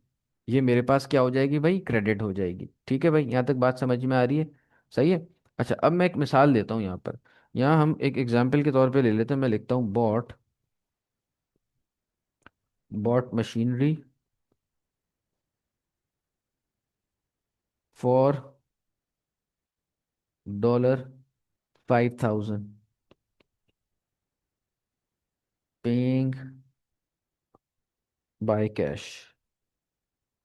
ये मेरे पास क्या हो जाएगी भाई, क्रेडिट हो जाएगी। ठीक है भाई, यहाँ तक बात समझ में आ रही है? सही है। अच्छा अब मैं एक मिसाल देता हूँ यहाँ पर, यहाँ हम एक एग्जाम्पल के तौर पे ले लेते हैं। मैं लिखता हूँ bought, bought machinery for $5,000 paying by cash.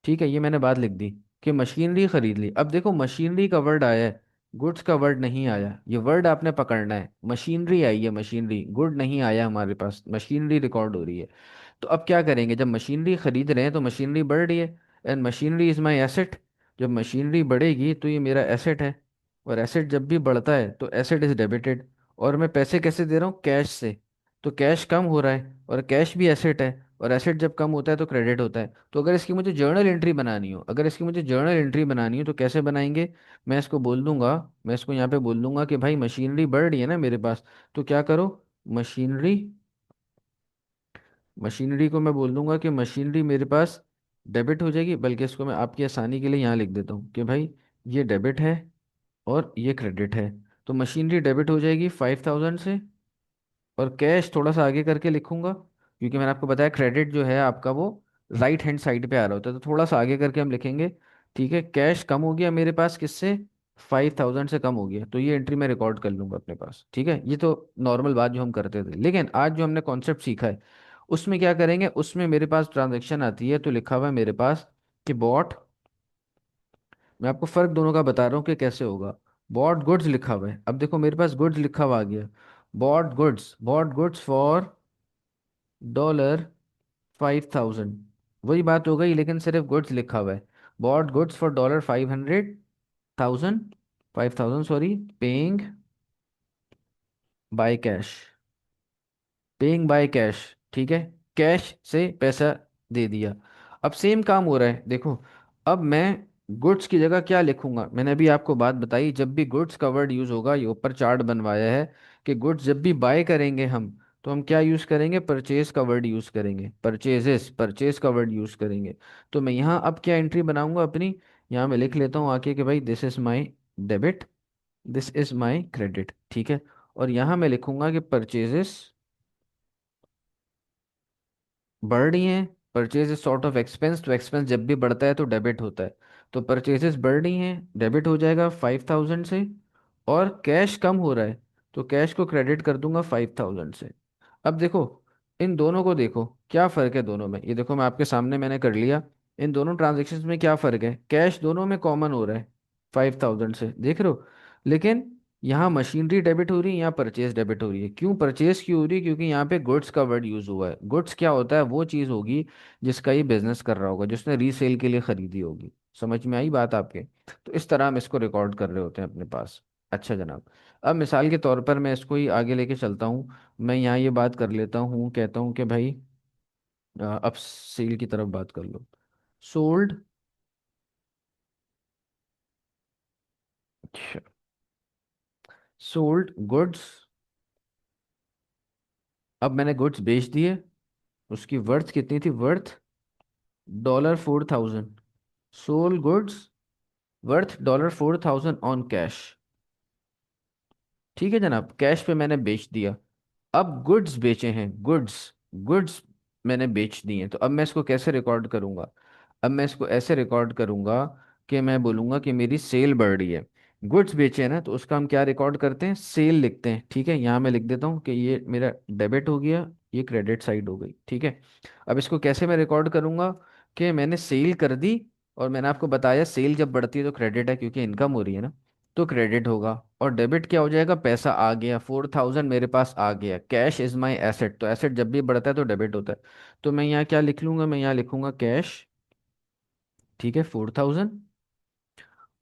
ठीक है, ये मैंने बात लिख दी कि मशीनरी खरीद ली। अब देखो मशीनरी का वर्ड आया है, गुड्स का वर्ड नहीं आया, ये वर्ड आपने पकड़ना है। मशीनरी आई है, मशीनरी, गुड नहीं आया हमारे पास, मशीनरी रिकॉर्ड हो रही है। तो अब क्या करेंगे, जब मशीनरी खरीद रहे हैं तो मशीनरी बढ़ रही है, and machinery is my asset. जब मशीनरी बढ़ेगी तो ये मेरा एसेट है, और एसेट जब भी बढ़ता है तो एसेट इज डेबिटेड। और मैं पैसे कैसे दे रहा हूँ, कैश से। तो कैश कम हो रहा है, और कैश भी एसेट है, और एसेट जब कम होता है तो क्रेडिट होता है। तो अगर इसकी मुझे जर्नल एंट्री बनानी हो, अगर इसकी मुझे जर्नल एंट्री बनानी हो तो कैसे बनाएंगे, मैं इसको बोल दूंगा, मैं इसको यहाँ पे बोल दूंगा कि भाई मशीनरी बढ़ रही है ना मेरे पास, तो क्या करो, मशीनरी, मशीनरी को मैं बोल दूंगा कि मशीनरी मेरे पास डेबिट हो जाएगी। बल्कि इसको मैं आपकी आसानी के लिए यहाँ लिख देता हूँ कि भाई ये डेबिट है और ये क्रेडिट है। तो मशीनरी डेबिट हो जाएगी 5,000 से, और कैश थोड़ा सा आगे करके लिखूंगा, क्योंकि मैंने आपको बताया क्रेडिट जो है आपका वो राइट हैंड साइड पे आ रहा होता है, तो थोड़ा सा आगे करके हम लिखेंगे। ठीक है, कैश कम हो गया मेरे पास किससे, 5,000 से कम हो गया, तो ये एंट्री मैं रिकॉर्ड कर लूंगा अपने पास। ठीक है, ये तो नॉर्मल बात जो हम करते थे, लेकिन आज जो हमने कॉन्सेप्ट सीखा है उसमें क्या करेंगे, उसमें मेरे पास ट्रांजेक्शन आती है तो लिखा हुआ है मेरे पास कि बॉट, मैं आपको फर्क दोनों का बता रहा हूँ कि कैसे होगा। बॉट गुड्स लिखा हुआ है, अब देखो मेरे पास गुड्स लिखा हुआ आ गया, bought goods, bought goods for $5,000, वही बात हो गई, लेकिन सिर्फ गुड्स लिखा हुआ है। Bought goods for $500,000, 5,000 sorry, paying by cash, paying by cash. ठीक है, कैश से पैसा दे दिया। अब सेम काम हो रहा है देखो, अब मैं गुड्स की जगह क्या लिखूंगा, मैंने अभी आपको बात बताई, जब भी गुड्स का वर्ड यूज होगा, ये ऊपर चार्ट बनवाया है कि गुड्स जब भी बाय करेंगे हम, तो हम क्या यूज करेंगे, परचेज का वर्ड यूज करेंगे, परचेजेस, परचेज का वर्ड यूज करेंगे। तो मैं यहाँ अब क्या एंट्री बनाऊंगा अपनी, यहाँ मैं लिख लेता हूँ आके कि भाई this is my debit, this is my credit. ठीक है, और यहाँ मैं लिखूंगा कि परचेजेस बढ़ रही हैं, purchase is sort of expense, तो एक्सपेंस जब भी बढ़ता है तो डेबिट होता है। तो परचेजेस बढ़ रही हैं, डेबिट हो जाएगा 5,000 से, और कैश कम हो रहा है, तो कैश को क्रेडिट कर दूंगा 5,000 से। अब देखो इन दोनों को देखो क्या फर्क है दोनों में, ये देखो मैं आपके सामने मैंने कर लिया, इन दोनों ट्रांजेक्शन्स में क्या फर्क है, कैश दोनों में कॉमन हो रहा है 5,000 से, देख रहे हो। लेकिन यहाँ मशीनरी डेबिट हो रही है, यहाँ परचेज डेबिट हो रही है। क्यों परचेज क्यों हो रही है, क्योंकि यहाँ पे गुड्स का वर्ड यूज हुआ है। गुड्स क्या होता है, वो चीज़ होगी जिसका ये बिजनेस कर रहा होगा, जिसने रीसेल के लिए खरीदी होगी। समझ में आई बात आपके? तो इस तरह हम इसको रिकॉर्ड कर रहे होते हैं अपने पास। अच्छा जनाब, अब मिसाल के तौर पर मैं इसको ही आगे लेके चलता हूँ। मैं यहाँ ये बात कर लेता हूँ, कहता हूँ कि भाई अब सेल की तरफ बात कर लो, सोल्ड, सोल्ड गुड्स, अब मैंने गुड्स बेच दिए, उसकी वर्थ कितनी थी, worth $4,000, sold goods worth $4,000 on cash. ठीक है जनाब, कैश पे मैंने बेच दिया। अब गुड्स बेचे हैं, गुड्स, गुड्स मैंने बेच दिए, तो अब मैं इसको कैसे रिकॉर्ड करूंगा, अब मैं इसको ऐसे रिकॉर्ड करूंगा कि मैं बोलूंगा कि मेरी सेल बढ़ रही है। गुड्स बेचे हैं ना, तो उसका हम क्या रिकॉर्ड करते हैं, सेल लिखते हैं। ठीक है, यहाँ मैं लिख देता हूँ कि ये मेरा डेबिट हो गया, ये क्रेडिट साइड हो गई। ठीक है, अब इसको कैसे मैं रिकॉर्ड करूंगा कि मैंने सेल कर दी, और मैंने आपको बताया सेल जब बढ़ती है तो क्रेडिट है, क्योंकि इनकम हो रही है ना, तो क्रेडिट होगा। और डेबिट क्या हो जाएगा, पैसा आ गया, 4,000 मेरे पास आ गया, कैश इज माई एसेट, तो एसेट जब भी बढ़ता है तो डेबिट होता है। तो मैं यहाँ क्या लिख लूंगा, मैं यहाँ लिखूंगा कैश, ठीक है, 4,000,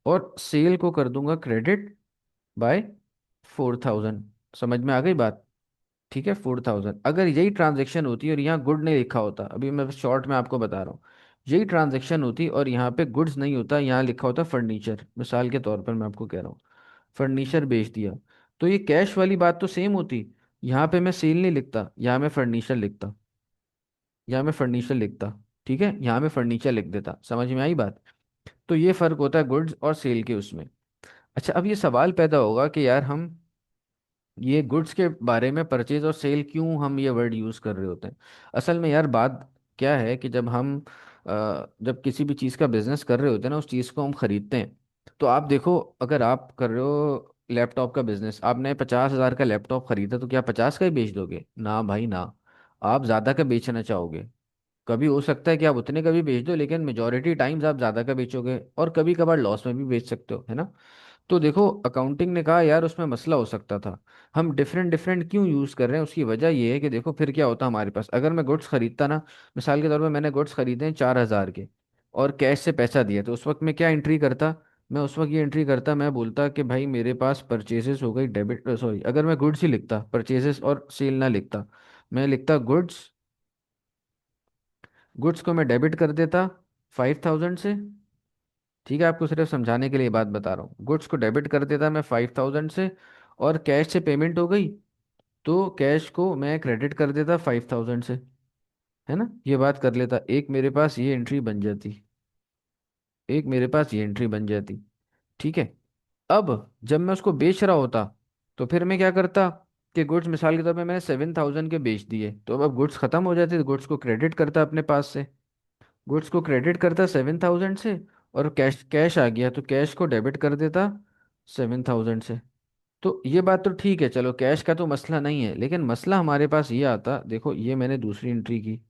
और सेल को कर दूंगा क्रेडिट बाय 4,000। समझ में आ गई बात? ठीक है, 4,000, अगर यही ट्रांजेक्शन होती और यहाँ गुड नहीं लिखा होता, अभी मैं शॉर्ट में आपको बता रहा हूँ, यही ट्रांजेक्शन होती और यहाँ पे गुड्स नहीं होता, यहाँ लिखा होता फर्नीचर, मिसाल के तौर पर मैं आपको कह रहा हूँ, फर्नीचर बेच दिया, तो ये कैश वाली बात तो सेम होती। यहाँ पे मैं सेल नहीं लिखता, यहाँ मैं फर्नीचर लिखता, यहाँ मैं फर्नीचर लिखता। ठीक है, यहाँ मैं फर्नीचर लिख देता। समझ में आई बात? तो ये फर्क होता है गुड्स और सेल के उसमें। अच्छा, अब ये सवाल पैदा होगा कि यार हम ये गुड्स के बारे में परचेज और सेल क्यों हम ये वर्ड यूज़ कर रहे होते हैं। असल में यार बात क्या है कि जब हम जब किसी भी चीज़ का बिजनेस कर रहे होते हैं ना, उस चीज़ को हम खरीदते हैं। तो आप देखो, अगर आप कर रहे हो लैपटॉप का बिजनेस, आपने 50,000 का लैपटॉप खरीदा, तो क्या 50 का ही बेच दोगे? ना भाई ना। आप ज़्यादा का बेचना चाहोगे। कभी हो सकता है कि आप उतने का भी बेच दो, लेकिन मेजोरिटी टाइम्स आप ज़्यादा का बेचोगे, और कभी कभार लॉस में भी बेच सकते हो, है ना। तो देखो, अकाउंटिंग ने कहा यार उसमें मसला हो सकता था। हम डिफरेंट डिफरेंट क्यों यूज़ कर रहे हैं, उसकी वजह ये है कि देखो फिर क्या होता हमारे पास, अगर मैं गुड्स खरीदता ना, मिसाल के तौर पर मैंने गुड्स खरीदे हैं 4,000 के, और कैश से पैसा दिया, तो उस वक्त मैं क्या एंट्री करता? मैं उस वक्त ये एंट्री करता, मैं बोलता कि भाई मेरे पास परचेजेस हो गई डेबिट, सॉरी, अगर मैं गुड्स ही लिखता, परचेजेस और सेल ना लिखता, मैं लिखता गुड्स। गुड्स को मैं डेबिट कर देता 5,000 से। ठीक है, आपको सिर्फ समझाने के लिए बात बता रहा हूँ। गुड्स को डेबिट कर देता मैं 5,000 से, और कैश से पेमेंट हो गई, तो कैश को मैं क्रेडिट कर देता 5,000 से। है ना, ये बात कर लेता, एक मेरे पास ये एंट्री बन जाती, एक मेरे पास ये एंट्री बन जाती। ठीक है। अब जब मैं उसको बेच रहा होता, तो फिर मैं क्या करता कि गुड्स मिसाल के तौर पे मैंने 7,000 के बेच दिए, तो अब गुड्स खत्म हो जाते, तो गुड्स को क्रेडिट करता अपने पास से, गुड्स को क्रेडिट करता 7,000 से, और कैश कैश आ गया तो कैश को डेबिट कर देता 7,000 से। तो ये बात तो ठीक है, चलो कैश का तो मसला नहीं है, लेकिन मसला हमारे पास ये आता, देखो ये मैंने दूसरी एंट्री की।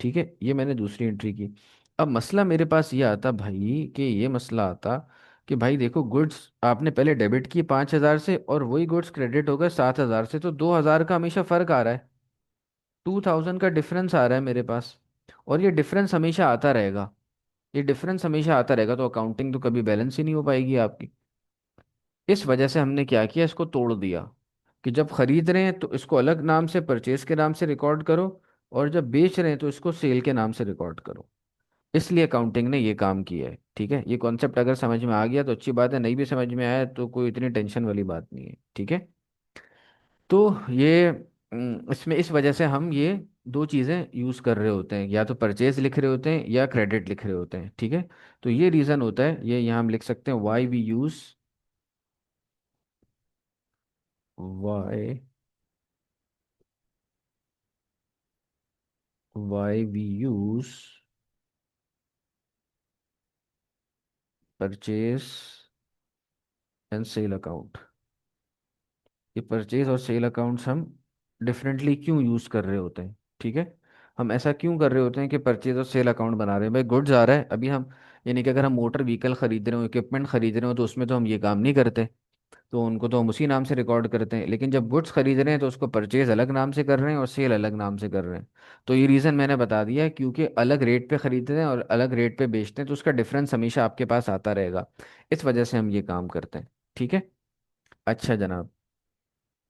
ठीक है, ये मैंने दूसरी एंट्री की। अब मसला मेरे पास ये आता भाई, कि ये मसला आता कि भाई देखो, गुड्स आपने पहले डेबिट की 5,000 से, और वही गुड्स क्रेडिट हो गए 7,000 से, तो 2,000 का हमेशा फर्क आ रहा है। 2,000 का डिफरेंस आ रहा है मेरे पास, और ये डिफरेंस हमेशा आता रहेगा। ये डिफरेंस हमेशा आता रहेगा, तो अकाउंटिंग तो कभी बैलेंस ही नहीं हो पाएगी आपकी। इस वजह से हमने क्या किया, इसको तोड़ दिया, कि जब खरीद रहे हैं तो इसको अलग नाम से, परचेज के नाम से रिकॉर्ड करो, और जब बेच रहे हैं तो इसको सेल के नाम से रिकॉर्ड करो। इसलिए अकाउंटिंग ने ये काम किया है। ठीक है, ये कॉन्सेप्ट अगर समझ में आ गया तो अच्छी बात है, नहीं भी समझ में आया तो कोई इतनी टेंशन वाली बात नहीं है। ठीक है। तो ये इसमें इस वजह से हम ये दो चीज़ें यूज़ कर रहे होते हैं, या तो परचेज लिख रहे होते हैं या क्रेडिट लिख रहे होते हैं। ठीक है। तो ये रीज़न होता है, ये यहाँ हम लिख सकते हैं, why we use, why why we use purchase and sale account. ये परचेज और सेल अकाउंट्स हम डिफरेंटली क्यों यूज़ कर रहे होते हैं। ठीक है। हम ऐसा क्यों कर रहे होते हैं कि परचेज और सेल अकाउंट बना रहे हैं? भाई गुड्स आ रहा है अभी हम, यानी कि अगर हम मोटर व्हीकल खरीद रहे हो, इक्विपमेंट खरीद रहे हो, तो उसमें तो हम ये काम नहीं करते, तो उनको तो हम उसी नाम से रिकॉर्ड करते हैं। लेकिन जब गुड्स खरीद रहे हैं तो उसको परचेज अलग नाम से कर रहे हैं और सेल अलग नाम से कर रहे हैं। तो ये रीज़न मैंने बता दिया है, क्योंकि अलग रेट पे खरीदते हैं और अलग रेट पे बेचते हैं, तो उसका डिफरेंस हमेशा आपके पास आता रहेगा। इस वजह से हम ये काम करते हैं। ठीक है। अच्छा जनाब,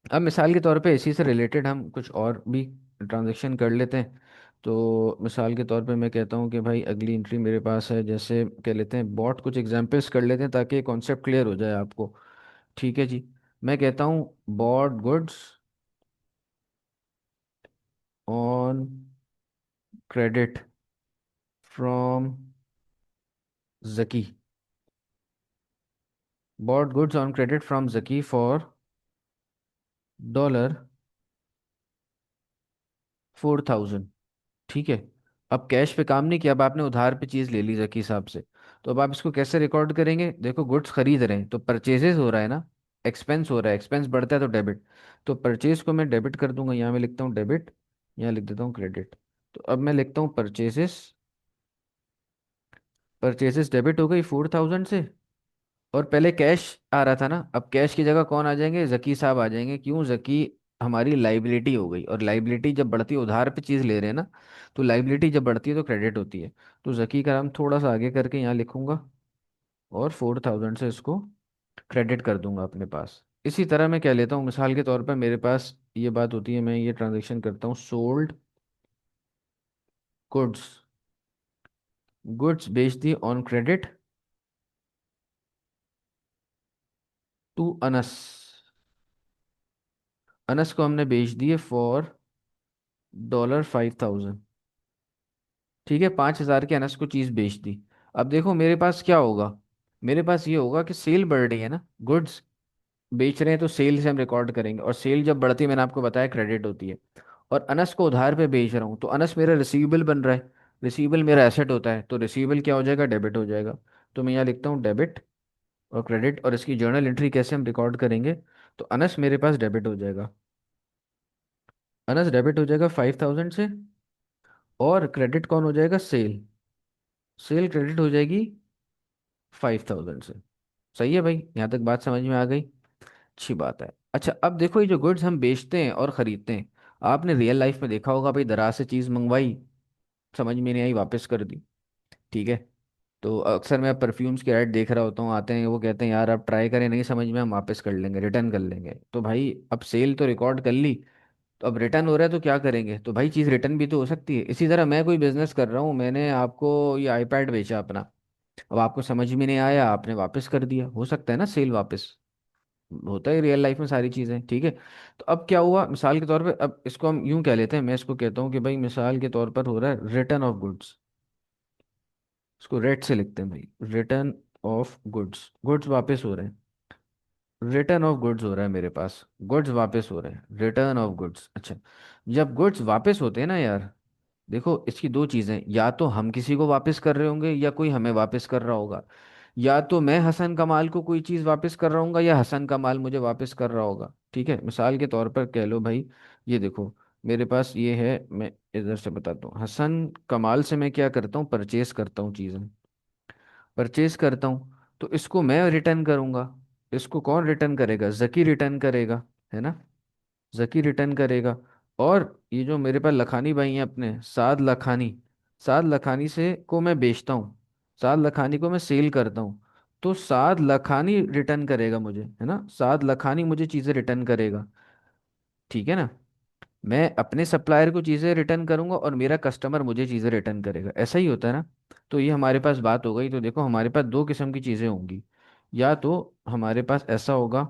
अब मिसाल के तौर पे इसी से रिलेटेड हम कुछ और भी ट्रांजैक्शन कर लेते हैं। तो मिसाल के तौर पे मैं कहता हूँ कि भाई अगली एंट्री मेरे पास है, जैसे कह लेते हैं बॉट, कुछ एग्जांपल्स कर लेते हैं ताकि कॉन्सेप्ट क्लियर हो जाए आपको। ठीक है जी। मैं कहता हूँ bought goods on credit from Zaki, bought goods on credit from Zaki for $4,000। ठीक है। अब कैश पे काम नहीं किया, अब आपने उधार पे चीज़ ले ली जकी साहब से। तो अब आप इसको कैसे रिकॉर्ड करेंगे? देखो, गुड्स खरीद रहे हैं तो परचेजेस हो रहा है ना, एक्सपेंस हो रहा है, एक्सपेंस बढ़ता है तो डेबिट। तो परचेज को मैं डेबिट कर दूंगा, यहाँ मैं लिखता हूँ डेबिट, यहाँ लिख देता हूँ क्रेडिट। तो अब मैं लिखता हूँ परचेजेस, परचेजेस डेबिट हो गई 4,000 से, और पहले कैश आ रहा था ना, अब कैश की जगह कौन आ जाएंगे? जकी साहब आ जाएंगे। क्यों? जकी हमारी लाइबिलिटी हो गई, और लाइबिलिटी जब बढ़ती है, उधार पे चीज़ ले रहे हैं ना, तो लाइबिलिटी जब बढ़ती है तो क्रेडिट होती है। तो जकी का नाम थोड़ा सा आगे करके यहाँ लिखूंगा, और 4,000 से इसको क्रेडिट कर दूंगा अपने पास। इसी तरह मैं क्या लेता हूँ, मिसाल के तौर पर मेरे पास ये बात होती है, मैं ये ट्रांजेक्शन करता हूँ, सोल्ड गुड्स, गुड्स बेच दी on credit to Anas. Anas को हमने बेच दिए फॉर $5,000। ठीक है, 5,000 के अनस को चीज़ बेच दी। अब देखो मेरे पास क्या होगा, मेरे पास ये होगा कि सेल बढ़ रही है ना, गुड्स बेच रहे हैं तो सेल से हम रिकॉर्ड करेंगे, और सेल जब बढ़ती है मैंने आपको बताया क्रेडिट होती है। और अनस को उधार पे बेच रहा हूँ तो अनस मेरा रिसीवेबल बन रहा है, रिसीवेबल मेरा एसेट होता है, तो रिसीवेबल क्या हो जाएगा, डेबिट हो जाएगा। तो मैं यहाँ लिखता हूँ डेबिट और क्रेडिट, और इसकी जर्नल एंट्री कैसे हम रिकॉर्ड करेंगे, तो अनस मेरे पास डेबिट हो जाएगा, अनस डेबिट हो जाएगा 5,000 से, और क्रेडिट कौन हो जाएगा, सेल, सेल क्रेडिट हो जाएगी 5,000 से। सही है भाई, यहाँ तक बात समझ में आ गई। अच्छी बात है। अच्छा अब देखो, ये जो गुड्स हम बेचते हैं और खरीदते हैं, आपने रियल लाइफ में देखा होगा भाई, दराज से चीज़ मंगवाई, समझ में नहीं आई, वापस कर दी। ठीक है, तो अक्सर मैं परफ्यूम्स के ऐड देख रहा होता हूँ, आते हैं वो कहते हैं यार आप ट्राई करें, नहीं समझ में हम वापस कर लेंगे, रिटर्न कर लेंगे। तो भाई अब सेल तो रिकॉर्ड कर ली, तो अब रिटर्न हो रहा है तो क्या करेंगे, तो भाई चीज़ रिटर्न भी तो हो सकती है। इसी तरह मैं कोई बिजनेस कर रहा हूँ, मैंने आपको ये आईपैड बेचा अपना, अब आपको समझ में नहीं आया, आपने वापस कर दिया, हो सकता है ना सेल वापस, होता है रियल लाइफ में सारी चीज़ें। ठीक है, तो अब क्या हुआ मिसाल के तौर पे, अब इसको हम यूं कह लेते हैं, मैं इसको कहता हूँ कि भाई मिसाल के तौर पर हो रहा है रिटर्न ऑफ गुड्स, इसको रेट से लिखते हैं भाई, रिटर्न ऑफ गुड्स, गुड्स वापस हो रहे हैं, रिटर्न ऑफ गुड्स हो रहा है मेरे पास, गुड्स वापस हो रहे हैं, रिटर्न ऑफ गुड्स। अच्छा, जब गुड्स वापस होते हैं ना यार, देखो इसकी दो चीज़ें, या तो हम किसी को वापस कर रहे होंगे या कोई हमें वापस कर रहा होगा, या तो मैं हसन कमाल को कोई चीज़ वापस कर रहा हूँ या हसन कमाल मुझे वापस कर रहा होगा। ठीक है, मिसाल के तौर पर कह लो भाई, ये देखो मेरे पास ये है, मैं इधर से बताता हूँ, हसन कमाल से मैं क्या करता हूँ, परचेस करता हूँ चीज़ें, परचेज करता हूँ, तो इसको मैं रिटर्न करूंगा, इसको कौन रिटर्न करेगा, जकी रिटर्न करेगा, है ना, जकी रिटर्न करेगा। और ये जो मेरे पास लखानी भाई हैं अपने, साद लखानी, साद लखानी से को मैं बेचता हूँ, साद लखानी को मैं सेल करता हूँ, तो साद लखानी रिटर्न करेगा मुझे, है ना, साद लखानी मुझे चीज़ें रिटर्न करेगा। ठीक है ना, मैं अपने सप्लायर को चीज़ें रिटर्न करूंगा और मेरा कस्टमर मुझे चीज़ें रिटर्न करेगा, ऐसा ही होता है ना। तो ये हमारे पास बात हो गई। तो देखो हमारे पास दो किस्म की चीज़ें होंगी, या तो हमारे पास ऐसा होगा,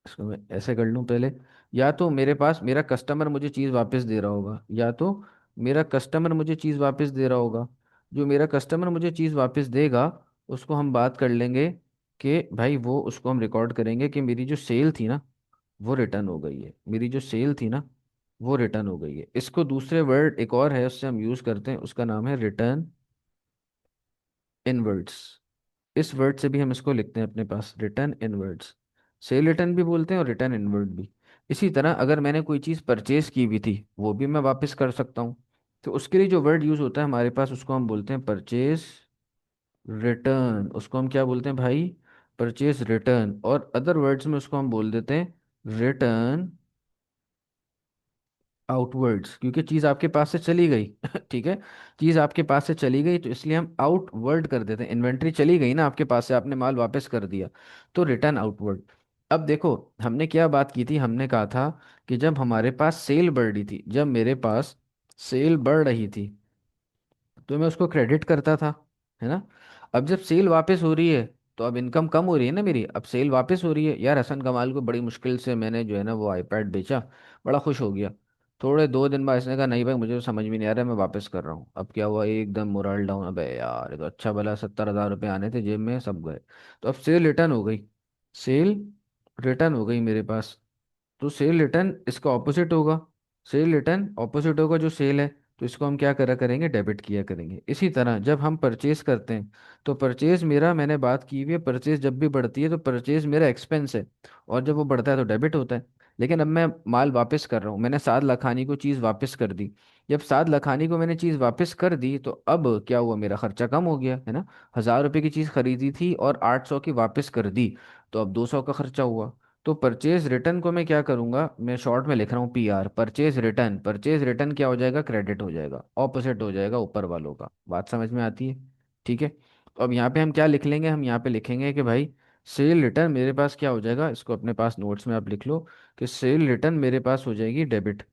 इसको मैं ऐसे कर लूँ पहले, या तो मेरे पास मेरा कस्टमर मुझे चीज़ वापस दे रहा होगा, या तो मेरा कस्टमर मुझे चीज़ वापस दे रहा होगा। जो मेरा कस्टमर मुझे चीज़ वापस देगा उसको हम बात कर लेंगे कि भाई, वो उसको हम रिकॉर्ड करेंगे कि मेरी जो सेल थी ना वो रिटर्न हो गई है, मेरी जो सेल थी ना वो रिटर्न हो गई है। इसको दूसरे वर्ड एक और है उससे हम यूज़ करते हैं, उसका नाम है रिटर्न इनवर्ड्स। इस वर्ड से भी हम इसको लिखते हैं अपने पास, रिटर्न इनवर्ड्स, सेल रिटर्न भी बोलते हैं और रिटर्न इनवर्ड भी। इसी तरह अगर मैंने कोई चीज़ परचेज की हुई थी वो भी मैं वापस कर सकता हूँ, तो उसके लिए जो वर्ड यूज़ होता है हमारे पास उसको हम बोलते हैं परचेज रिटर्न, उसको हम क्या बोलते हैं भाई, परचेज रिटर्न। और अदर वर्ड्स में उसको हम बोल देते हैं रिटर्न आउटवर्ड्स, क्योंकि चीज़ आपके पास से चली गई ठीक है, चीज़ आपके पास से चली गई तो इसलिए हम आउटवर्ड कर देते हैं, इन्वेंट्री चली गई ना आपके पास से, आपने माल वापस कर दिया, तो रिटर्न आउटवर्ड। अब देखो हमने क्या बात की थी, हमने कहा था कि जब हमारे पास सेल बढ़ रही थी, जब मेरे पास सेल बढ़ रही थी तो मैं उसको क्रेडिट करता था, है ना। अब जब सेल वापस हो रही है तो अब इनकम कम हो रही है ना मेरी, अब सेल वापस हो रही है यार, हसन कमाल को बड़ी मुश्किल से मैंने जो है ना वो आईपैड बेचा, बड़ा खुश हो गया। थोड़े 2 दिन बाद इसने कहा नहीं भाई मुझे तो समझ में नहीं आ रहा है, मैं वापस कर रहा हूँ। अब क्या हुआ, एकदम मोरल डाउन, अबे यार ये तो अच्छा भला 70,000 रुपये आने थे जेब में, सब गए। तो अब सेल रिटर्न हो गई, सेल रिटर्न हो गई मेरे पास, तो सेल रिटर्न इसका ऑपोजिट होगा, सेल रिटर्न ऑपोजिट होगा जो सेल है, तो इसको हम क्या करा करेंगे, डेबिट किया करेंगे। इसी तरह जब हम परचेज करते हैं तो परचेज मेरा, मैंने बात की हुई है, परचेज जब भी बढ़ती है तो परचेज मेरा एक्सपेंस है, और जब वो बढ़ता है तो डेबिट होता है। लेकिन अब मैं माल वापस कर रहा हूँ, मैंने साद लखानी को चीज़ वापस कर दी, जब साद लखानी को मैंने चीज़ वापस कर दी तो अब क्या हुआ, मेरा खर्चा कम हो गया, है ना। 1,000 रुपये की चीज़ खरीदी थी और 800 की वापस कर दी, तो अब 200 का खर्चा हुआ। तो परचेज रिटर्न को मैं क्या करूंगा, मैं शॉर्ट में लिख रहा हूँ PR, purchase return, purchase return क्या हो जाएगा, क्रेडिट हो जाएगा, ऑपोजिट हो जाएगा ऊपर वालों का। बात समझ में आती है। ठीक है, तो अब यहाँ पे हम क्या लिख लेंगे, हम यहाँ पे लिखेंगे कि भाई सेल रिटर्न मेरे पास क्या हो जाएगा, इसको अपने पास नोट्स में आप लिख लो कि सेल रिटर्न मेरे पास हो जाएगी डेबिट।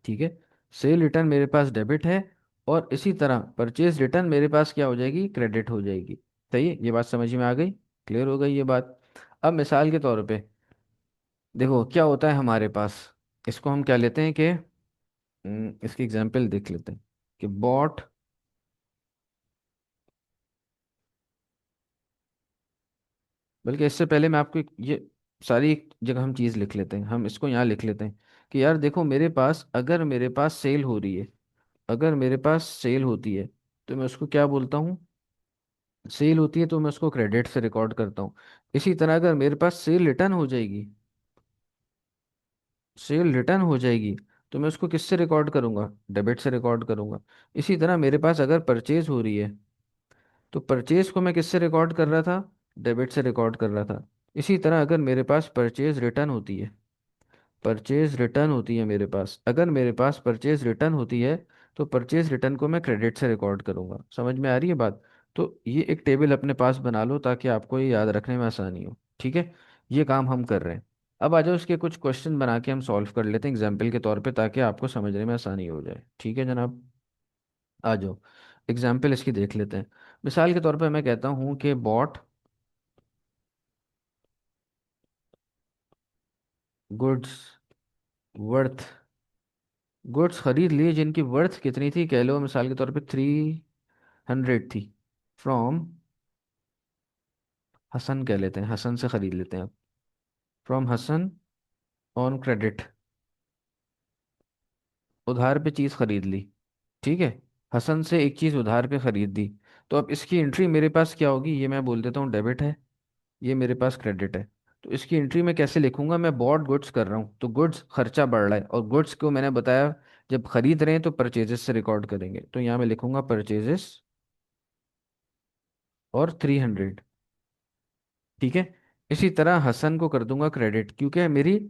ठीक है, सेल रिटर्न मेरे पास डेबिट है, और इसी तरह परचेज रिटर्न मेरे पास क्या हो जाएगी, क्रेडिट हो जाएगी। सही है, ये बात समझ में आ गई, क्लियर हो गई ये बात। अब मिसाल के तौर पे देखो क्या होता है हमारे पास, इसको हम क्या लेते हैं कि इसकी एग्जांपल देख लेते हैं कि बॉट, बल्कि इससे पहले मैं आपको ये सारी एक जगह हम चीज़ लिख लेते हैं, हम इसको यहाँ लिख लेते हैं कि यार देखो मेरे पास, अगर मेरे पास सेल हो रही है, अगर मेरे पास सेल होती है तो मैं उसको क्या बोलता हूँ, सेल होती है तो मैं उसको क्रेडिट से रिकॉर्ड करता हूँ। इसी तरह अगर मेरे पास सेल रिटर्न हो जाएगी, सेल रिटर्न हो जाएगी तो मैं उसको किससे रिकॉर्ड करूंगा, डेबिट से रिकॉर्ड करूंगा। इसी तरह मेरे पास अगर परचेज हो रही है तो परचेज को मैं किससे रिकॉर्ड कर रहा था, डेबिट से रिकॉर्ड कर रहा था। इसी तरह अगर मेरे पास परचेज रिटर्न होती है, परचेज रिटर्न होती है मेरे पास, अगर मेरे पास परचेज रिटर्न होती है तो परचेज रिटर्न को मैं क्रेडिट से रिकॉर्ड करूंगा। समझ में आ रही है बात? तो ये एक टेबल अपने पास बना लो ताकि आपको ये याद रखने में आसानी हो। ठीक है, ये काम हम कर रहे हैं। अब आ जाओ इसके कुछ क्वेश्चन बना के हम सॉल्व कर लेते हैं एग्जाम्पल के तौर पे, ताकि आपको समझने में आसानी हो जाए। ठीक है जनाब, आ जाओ एग्जाम्पल इसकी देख लेते हैं। मिसाल के तौर पे मैं कहता हूँ कि बॉट गुड्स वर्थ, गुड्स खरीद लिए जिनकी वर्थ कितनी थी, कह लो मिसाल के तौर पे 300 थी, फ्रॉम हसन, कह लेते हैं हसन से खरीद लेते हैं अब, फ्रॉम हसन ऑन क्रेडिट, उधार पे चीज़ खरीद ली। ठीक है, हसन से एक चीज़ उधार पे खरीद दी। तो अब इसकी एंट्री मेरे पास क्या होगी, ये मैं बोल देता हूँ डेबिट है, ये मेरे पास क्रेडिट है। तो इसकी एंट्री में कैसे लिखूंगा, मैं बॉट गुड्स कर रहा हूँ तो गुड्स खर्चा बढ़ रहा है, और गुड्स को मैंने बताया जब खरीद रहे हैं तो परचेजेस से रिकॉर्ड करेंगे, तो यहाँ मैं लिखूंगा परचेजेस और 300। ठीक है, इसी तरह हसन को कर दूंगा क्रेडिट, क्योंकि मेरी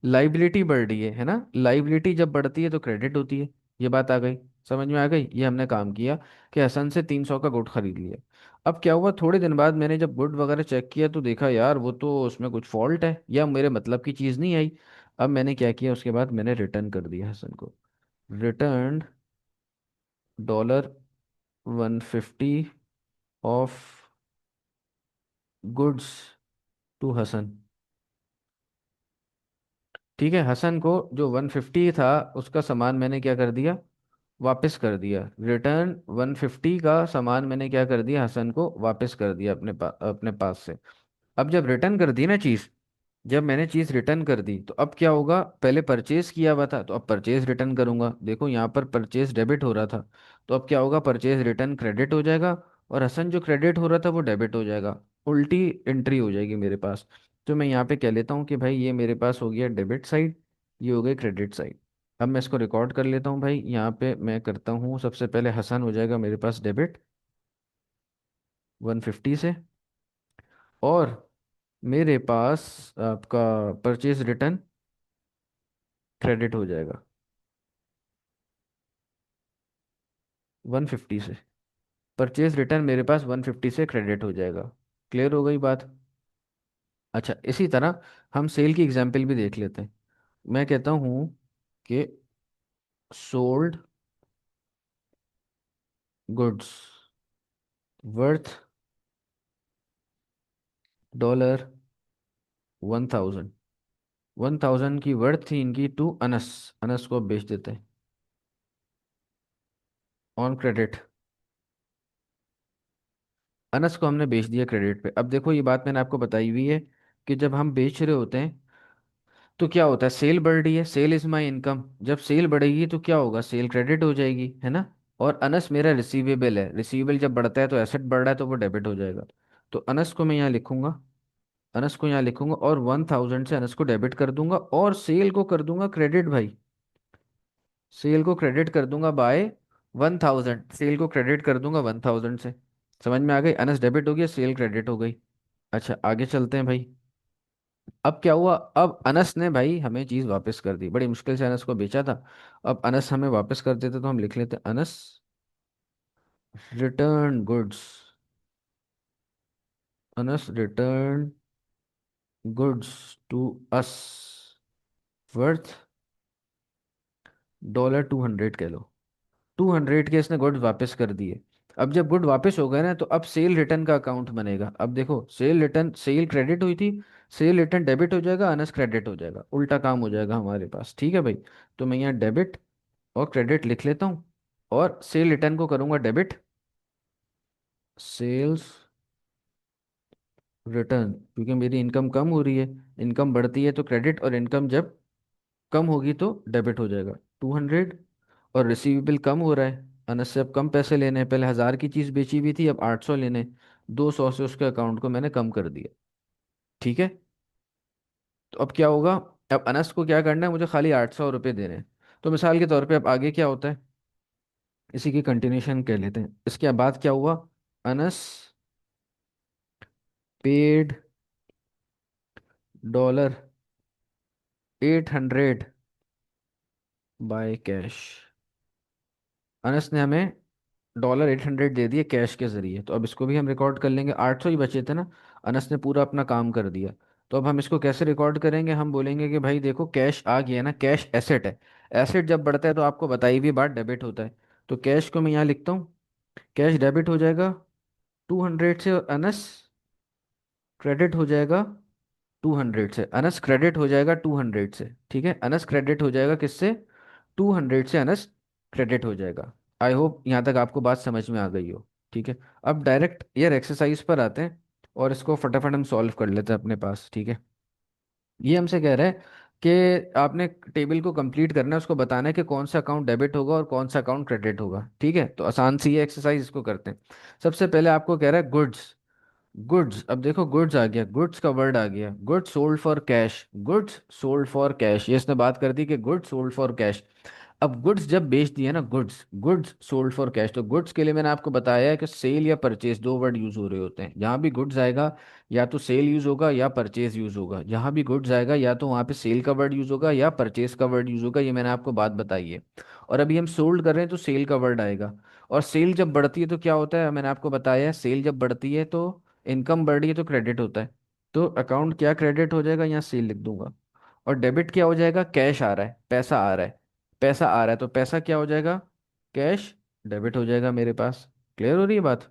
लाइबिलिटी बढ़ रही है ना, लाइबिलिटी जब बढ़ती है तो क्रेडिट होती है। ये बात आ गई, समझ में आ गई? ये हमने काम किया कि हसन से 300 का गुड खरीद लिया। अब क्या हुआ, थोड़े दिन बाद मैंने जब गुड वगैरह चेक किया तो देखा यार वो तो उसमें कुछ फॉल्ट है या मेरे मतलब की चीज़ नहीं आई। अब मैंने क्या किया, उसके बाद मैंने रिटर्न कर दिया हसन को, return $150 of goods to Hasan. ठीक है, हसन को जो 150 था उसका सामान मैंने क्या कर दिया, वापस कर दिया। रिटर्न 150 का सामान मैंने क्या कर दिया, हसन को वापस कर दिया अपने पास से। अब जब रिटर्न कर दी ना चीज़, जब मैंने चीज़ रिटर्न कर दी तो अब क्या होगा, पहले परचेज किया हुआ था तो अब परचेज रिटर्न करूंगा, देखो यहाँ पर परचेज डेबिट हो रहा था, तो अब क्या होगा, परचेज रिटर्न क्रेडिट हो जाएगा, और हसन जो क्रेडिट हो रहा था वो डेबिट हो जाएगा। उल्टी एंट्री हो जाएगी मेरे पास। तो मैं यहाँ पे कह लेता हूँ कि भाई ये मेरे पास हो गया डेबिट साइड, ये हो गई क्रेडिट साइड। अब मैं इसको रिकॉर्ड कर लेता हूँ भाई, यहाँ पे मैं करता हूँ सबसे पहले हसन हो जाएगा मेरे पास डेबिट 150 से, और मेरे पास आपका परचेज रिटर्न क्रेडिट हो जाएगा 150 से। परचेज रिटर्न मेरे पास 150 से क्रेडिट हो जाएगा। क्लियर हो गई बात? अच्छा, इसी तरह हम सेल की एग्जांपल भी देख लेते हैं। मैं कहता हूँ कि सोल्ड गुड्स वर्थ $1000, 1000 की वर्थ थी इनकी टू अनस, अनस को अब बेच देते हैं ऑन क्रेडिट, अनस को हमने बेच दिया क्रेडिट पे। अब देखो ये बात मैंने आपको बताई हुई है कि जब हम बेच रहे होते हैं तो क्या होता है, सेल बढ़ रही है, सेल इज माई इनकम, जब सेल बढ़ेगी तो क्या होगा, सेल क्रेडिट हो जाएगी, है ना। और अनस मेरा रिसीवेबल है, रिसीवेबल जब बढ़ता है तो एसेट बढ़ रहा है तो वो डेबिट हो जाएगा। तो अनस को मैं यहाँ लिखूंगा, अनस को यहाँ लिखूंगा और 1000 से अनस को डेबिट कर दूंगा और सेल को कर दूंगा क्रेडिट भाई, सेल को क्रेडिट कर दूंगा बाय 1000, सेल को क्रेडिट कर दूंगा 1000 से। समझ में आ गई, अनस डेबिट हो गया, सेल क्रेडिट हो गई। अच्छा आगे चलते हैं भाई। अब क्या हुआ, अब अनस ने भाई हमें चीज वापस कर दी, बड़ी मुश्किल से अनस को बेचा था। अब अनस हमें वापस कर देते तो हम लिख लेते अनस रिटर्न गुड्स, अनस return goods to us worth $200 कह लो, 200 के इसने गुड्स वापस कर दिए। अब जब गुड वापस हो गए ना, तो अब सेल रिटर्न का अकाउंट बनेगा। अब देखो, सेल रिटर्न, सेल क्रेडिट हुई थी, सेल रिटर्न डेबिट हो जाएगा, अनस क्रेडिट हो जाएगा, उल्टा काम हो जाएगा हमारे पास। ठीक है भाई। तो मैं यहाँ डेबिट और क्रेडिट लिख लेता हूँ, और सेल रिटर्न को करूँगा डेबिट, सेल्स रिटर्न, क्योंकि मेरी इनकम कम हो रही है, इनकम बढ़ती है तो क्रेडिट, और इनकम जब कम होगी तो डेबिट हो जाएगा 200। और रिसीवेबल कम हो रहा है, अनस से अब कम पैसे लेने हैं, पहले 1000 की चीज़ बेची हुई थी, अब 800 लेने, 200 से उसके अकाउंट को मैंने कम कर दिया। ठीक है। तो अब क्या होगा, अब अनस को क्या करना है, मुझे खाली 800 रुपये देने हैं। तो मिसाल के तौर पे अब आगे क्या होता है, इसी की कंटिन्यूशन कह लेते हैं। इसके बाद क्या हुआ, Anas paid $800 by cash. Anas ने हमें $800 दे दिए कैश के जरिए। तो अब इसको भी हम रिकॉर्ड कर लेंगे, 800 ही बचे थे ना, अनस ने पूरा अपना काम कर दिया। तो अब हम इसको कैसे रिकॉर्ड करेंगे, हम बोलेंगे कि भाई देखो कैश आ गया ना, कैश एसेट है, एसेट जब बढ़ता है तो आपको बताई हुई बात डेबिट होता है। तो कैश को मैं यहाँ लिखता हूँ, कैश डेबिट हो जाएगा 200 से, और अनस क्रेडिट हो जाएगा 200 से, अनस क्रेडिट हो जाएगा 200 से। ठीक है, अनस क्रेडिट हो जाएगा किससे, 200 से अनस क्रेडिट हो जाएगा। आई होप यहाँ तक आपको बात समझ में आ गई हो। ठीक है। अब डायरेक्ट यार एक्सरसाइज पर आते हैं, और इसको फटाफट हम सॉल्व कर लेते हैं अपने पास। ठीक है। ये हमसे कह रहा है कि आपने टेबल को कंप्लीट करना है, उसको बताना है कि कौन सा अकाउंट डेबिट होगा और कौन सा अकाउंट क्रेडिट होगा। ठीक है, तो आसान सी है एक्सरसाइज, इसको करते हैं। सबसे पहले आपको कह रहा है गुड्स, गुड्स, अब देखो गुड्स आ गया, गुड्स का वर्ड आ गया, goods sold for cash, goods sold for cash, ये इसने बात कर दी कि गुड्स सोल्ड फॉर कैश। अब गुड्स जब बेच दिए ना, goods, goods sold for cash, तो गुड्स के लिए मैंने आपको बताया है कि सेल या परचेज दो वर्ड यूज हो रहे होते हैं। जहां भी गुड्स आएगा, या तो सेल यूज होगा या परचेज यूज होगा। जहां भी गुड्स आएगा, या तो वहां पे सेल का वर्ड यूज होगा या परचेज का वर्ड यूज होगा, ये मैंने आपको बात बताई है। और अभी हम सोल्ड कर रहे हैं तो सेल का वर्ड आएगा। और सेल जब बढ़ती है तो क्या होता है, मैंने आपको बताया है, सेल जब बढ़ती है तो इनकम बढ़ रही है तो क्रेडिट होता है। तो अकाउंट क्या क्रेडिट हो जाएगा, यहाँ सेल लिख दूंगा। और डेबिट क्या हो जाएगा, कैश आ रहा है, पैसा आ रहा है, पैसा आ रहा है, तो पैसा क्या हो जाएगा, कैश डेबिट हो जाएगा मेरे पास। क्लियर हो रही है बात।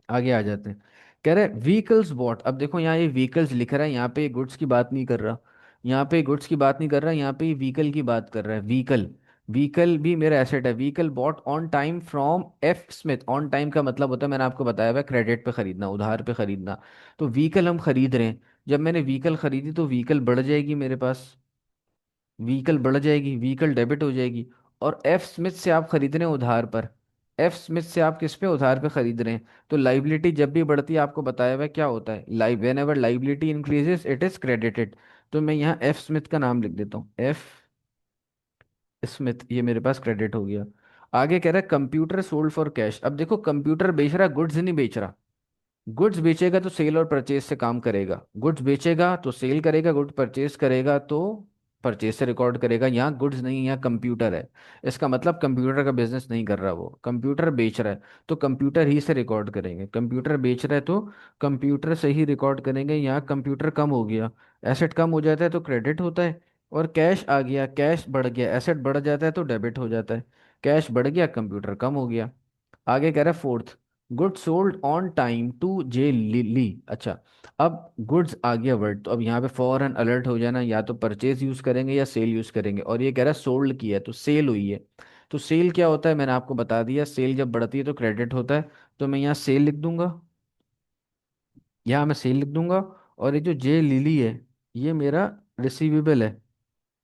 आगे आ जाते हैं। कह रहे व्हीकल्स बॉट, अब देखो यहाँ ये व्हीकल्स लिख रहा है, यहाँ पे गुड्स की बात नहीं कर रहा, यहाँ पे गुड्स की बात नहीं कर रहा, यहाँ पे व्हीकल की बात कर रहा है। व्हीकल, व्हीकल भी मेरा एसेट है। Vehicle bought on time from F Smith, on time का मतलब होता है, मैंने आपको बताया हुआ, क्रेडिट पे खरीदना, उधार पे खरीदना। तो व्हीकल हम खरीद रहे हैं, जब मैंने व्हीकल खरीदी तो व्हीकल बढ़ जाएगी मेरे पास, व्हीकल बढ़ जाएगी, व्हीकल डेबिट हो जाएगी। और एफ स्मिथ से आप खरीद रहे हैं उधार पर, एफ स्मिथ से आप किस पे, उधार पे खरीद रहे हैं। तो लाइबिलिटी जब भी बढ़ती है, आपको बताया हुआ है क्या होता है, live when ever liability increases it is credited. तो मैं यहाँ एफ स्मिथ का नाम लिख देता हूँ, एफ स्मिथ, ये मेरे पास क्रेडिट हो गया। आगे कह रहा है कंप्यूटर सोल्ड फॉर कैश। अब देखो कंप्यूटर बेच रहा है, गुड्स नहीं बेच रहा। गुड्स बेचेगा तो सेल और परचेज से काम करेगा, गुड्स बेचेगा तो सेल करेगा, गुड्स परचेज करेगा तो परचेज से रिकॉर्ड करेगा। यहाँ गुड्स नहीं, यहाँ कंप्यूटर है। इसका मतलब कंप्यूटर का बिजनेस नहीं कर रहा, वो कंप्यूटर बेच रहा है, तो कंप्यूटर ही से रिकॉर्ड करेंगे। कंप्यूटर बेच रहा है तो कंप्यूटर से ही रिकॉर्ड करेंगे। यहाँ कंप्यूटर कम हो गया, एसेट कम हो जाता है तो क्रेडिट होता है। और कैश आ गया, कैश बढ़ गया, एसेट बढ़ जाता है तो डेबिट हो जाता है। कैश बढ़ गया, कंप्यूटर कम हो गया। आगे कह रहा है fourth, good sold on time to J Lee. अच्छा, अब गुड्स आ गया वर्ड, तो अब यहाँ पे फौरन अलर्ट हो जाना, या तो परचेज यूज करेंगे या सेल यूज करेंगे। और ये कह रहा है सोल्ड किया है तो सेल हुई है। तो सेल क्या होता है, मैंने आपको बता दिया, सेल जब बढ़ती है तो क्रेडिट होता है। तो मैं यहाँ सेल लिख दूंगा, यहाँ मैं सेल लिख दूंगा। और ये जो जे लिली है, ये मेरा रिसीवेबल है।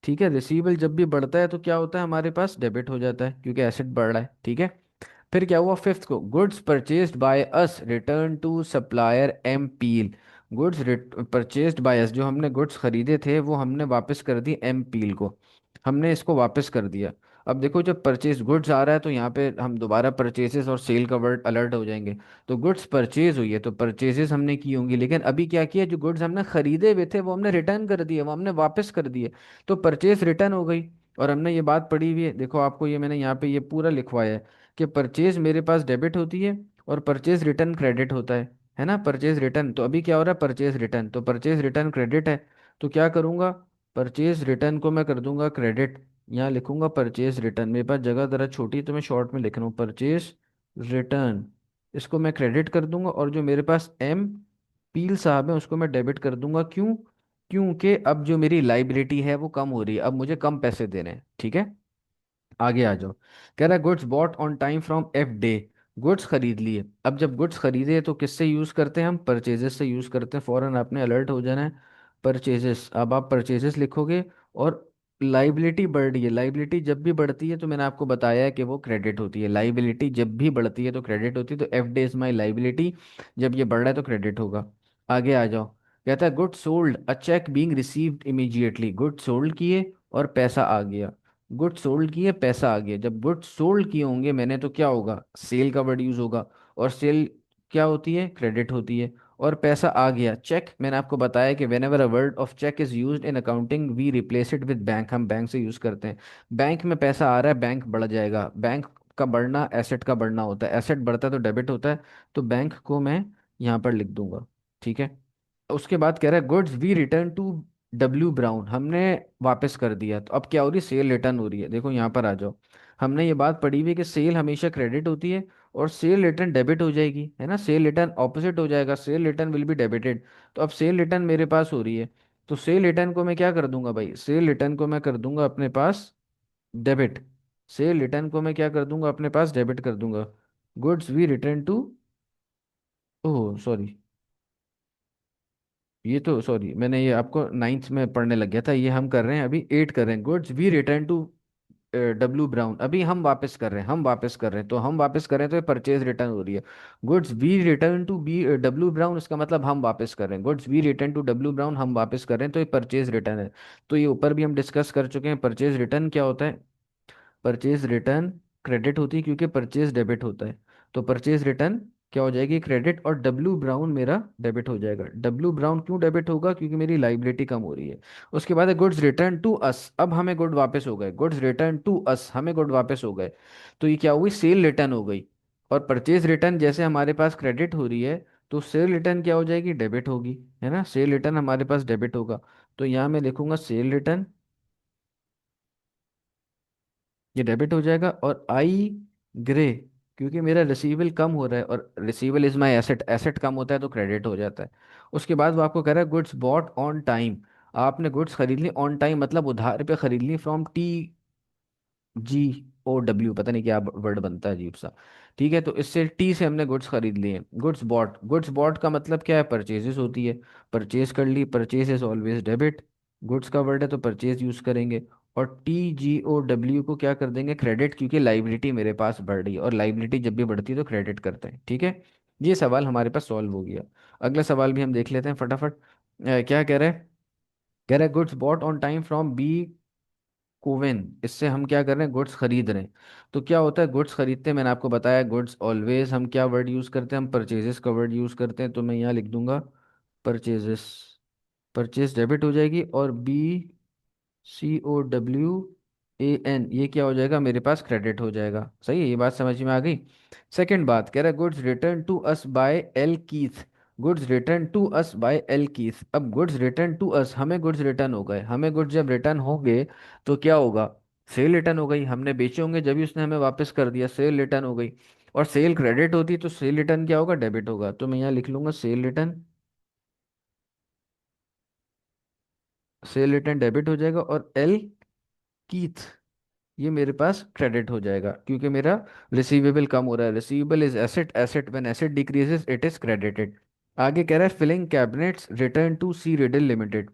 ठीक है, रिसीवेबल जब भी बढ़ता है तो क्या होता है, हमारे पास डेबिट हो जाता है, क्योंकि एसेट बढ़ रहा है। ठीक है। फिर क्या हुआ, फिफ्थ को, goods purchased by us return to supplier M Peel. Goods purchased by us, जो हमने गुड्स खरीदे थे वो हमने वापस कर दी एम पील को, हमने इसको वापस कर दिया। अब देखो जब परचेज गुड्स आ रहा है तो यहाँ पे हम दोबारा परचेजेस और सेल का वर्ड अलर्ट हो जाएंगे। तो गुड्स परचेज हुई है तो परचेजेस हमने की होंगी, लेकिन अभी क्या किया, जो गुड्स हमने खरीदे हुए थे वो हमने रिटर्न कर दिए, वो हमने वापस कर दिए। तो परचेज रिटर्न हो गई। और हमने ये बात पढ़ी हुई है, देखो आपको ये मैंने यहाँ पे ये पूरा लिखवाया है कि परचेज मेरे पास डेबिट होती है और परचेज रिटर्न क्रेडिट होता है ना, परचेज रिटर्न। तो अभी क्या हो रहा है, परचेज रिटर्न, तो परचेज रिटर्न क्रेडिट है। तो क्या करूंगा, परचेज रिटर्न को मैं कर दूंगा क्रेडिट। यहाँ लिखूंगा परचेज रिटर्न, मेरे पास जगह जरा छोटी है तो मैं शॉर्ट में लिख रहा हूँ, परचेज रिटर्न, इसको मैं क्रेडिट कर दूंगा, और जो मेरे पास एम पील साहब है उसको मैं डेबिट कर दूंगा। क्यों? क्योंकि अब जो मेरी लाइबिलिटी है वो कम हो रही है, अब मुझे कम पैसे देने हैं। ठीक है, आगे आ जाओ। कह रहा है goods bought on time from F Day, goods खरीद लिए। अब जब गुड्स खरीदे तो किससे यूज करते हैं हम? परचेजेस से यूज करते हैं। फौरन आपने अलर्ट हो जाना है, परचेजेस। अब आप परचेजेस लिखोगे, और लाइबिलिटी बढ़ रही है। लाइबिलिटी जब भी बढ़ती है तो मैंने आपको बताया है कि वो क्रेडिट होती है। लाइबिलिटी जब भी बढ़ती है तो क्रेडिट होती है, तो F day is my liability, जब ये बढ़ रहा है तो क्रेडिट होगा। आगे आ जाओ। कहता है good sold, a cheque being received immediately, good sold किए और पैसा आ गया। गुड सोल्ड किए, पैसा आ गया। जब गुड सोल्ड किए होंगे मैंने तो क्या होगा? सेल का वर्ड यूज होगा, और सेल क्या होती है? क्रेडिट होती है। और पैसा आ गया, चेक। मैंने आपको बताया कि whenever a word of cheque is used in accounting we replace it with bank, हम बैंक से यूज करते हैं। बैंक में पैसा आ रहा है, बैंक बढ़ जाएगा। बैंक का बढ़ना एसेट का बढ़ना होता है, एसेट बढ़ता है तो डेबिट होता है, तो बैंक को मैं यहाँ पर लिख दूंगा। ठीक है। उसके बाद कह रहा है goods we return to W Brown, हमने वापस कर दिया। तो अब क्या हो रही है? सेल रिटर्न हो रही है। देखो यहाँ पर आ जाओ। हमने ये बात पढ़ी हुई है कि सेल हमेशा क्रेडिट होती है और सेल रिटर्न डेबिट हो जाएगी, है ना? सेल रिटर्न ऑपोजिट हो जाएगा, cell return will be debited. तो अब सेल रिटर्न मेरे पास हो रही है, तो सेल रिटर्न को मैं क्या कर दूंगा भाई? सेल रिटर्न को मैं कर दूंगा अपने पास डेबिट। सेल रिटर्न को मैं क्या कर दूंगा? अपने पास डेबिट कर दूंगा। Goods we return to, oh sorry, ये तो सॉरी, मैंने ये आपको नाइन्थ में पढ़ने लग गया था। ये हम कर रहे हैं अभी एट कर रहे हैं। Goods we return to W Brown, अभी हम वापस कर रहे हैं, हम वापस कर रहे हैं, तो हम वापस कर रहे हैं तो ये परचेज रिटर्न हो रही है। Goods we return to B W Brown, इसका मतलब हम वापस कर रहे हैं। Goods we return to W Brown, हम वापस कर रहे हैं, तो ये परचेज रिटर्न है। तो ये ऊपर भी हम डिस्कस कर चुके हैं। परचेज रिटर्न क्या होता है? परचेज रिटर्न क्रेडिट होती है क्योंकि परचेज डेबिट होता है। तो परचेज रिटर्न क्या हो जाएगी? क्रेडिट, और डब्ल्यू ब्राउन मेरा डेबिट हो जाएगा। डब्ल्यू ब्राउन क्यों डेबिट होगा? क्योंकि मेरी लाइबिलिटी कम हो रही है। उसके बाद है गुड्स रिटर्न टू अस, अब हमें गुड वापस हो गए। गुड्स रिटर्न टू अस, हमें गुड वापस हो गए। तो ये क्या हुई? सेल रिटर्न हो गई। और परचेज रिटर्न जैसे हमारे पास क्रेडिट हो रही है, तो सेल रिटर्न क्या हो जाएगी? डेबिट होगी, है ना? सेल रिटर्न हमारे पास डेबिट होगा। तो यहाँ मैं लिखूंगा सेल रिटर्न, ये डेबिट हो जाएगा। और आई ग्रे, क्योंकि मेरा रिसीवेबल कम हो रहा है, और receivable is my asset, asset कम होता है तो क्रेडिट हो जाता है। उसके बाद वो आपको कह रहा है गुड्स बॉट ऑन टाइम, आपने गुड्स खरीद ली ऑन टाइम, मतलब उधार पे खरीद ली, from T G O W, पता नहीं क्या वर्ड बनता है अजीब सा। ठीक है, तो इससे टी से हमने गुड्स खरीद लिए। गुड्स बॉट, गुड्स बॉट का मतलब क्या है? परचेजेस होती है। परचेज कर ली, purchase is always debit. Goods का वर्ड है तो परचेज यूज करेंगे। और टी जी ओ डब्ल्यू को क्या कर देंगे? क्रेडिट, क्योंकि लाइबिलिटी मेरे पास बढ़ रही है, और लाइबिलिटी जब भी बढ़ती है तो क्रेडिट करते हैं। ठीक है, ये सवाल हमारे पास सॉल्व हो गया। अगला सवाल भी हम देख लेते हैं फटाफट। क्या कह रहे हैं? कह रहे हैं goods bought on time from B Cowen, इससे हम क्या कर रहे हैं? गुड्स खरीद रहे हैं। तो क्या होता है गुड्स खरीदते हैं? मैंने आपको बताया गुड्स ऑलवेज हम क्या वर्ड यूज करते हैं? हम परचेजेस का वर्ड यूज करते हैं। तो मैं यहाँ लिख दूंगा परचेजेस। परचेज डेबिट हो जाएगी, और बी COWAN, ये क्या हो जाएगा? मेरे पास क्रेडिट हो जाएगा। सही है, ये बात समझ में आ गई। सेकंड बात कह रहा है goods return to us by L Keith, goods return to us by L Keith. अब गुड्स रिटर्न टू अस, हमें गुड्स रिटर्न हो गए। हमें गुड्स जब रिटर्न होंगे तो क्या होगा? सेल रिटर्न हो गई। हमने बेचे होंगे जब भी उसने हमें वापस कर दिया, सेल रिटर्न हो गई। और सेल क्रेडिट होती तो सेल रिटर्न क्या होगा? डेबिट होगा। तो मैं यहाँ लिख लूंगा cell return, cell return debit हो जाएगा। और एल कीथ, ये मेरे पास क्रेडिट हो जाएगा, क्योंकि मेरा रिसीवेबल कम हो रहा है। Receivable is asset, asset when asset decreases it is credited. आगे कह रहा है filing cabinets return to C Riddle limited,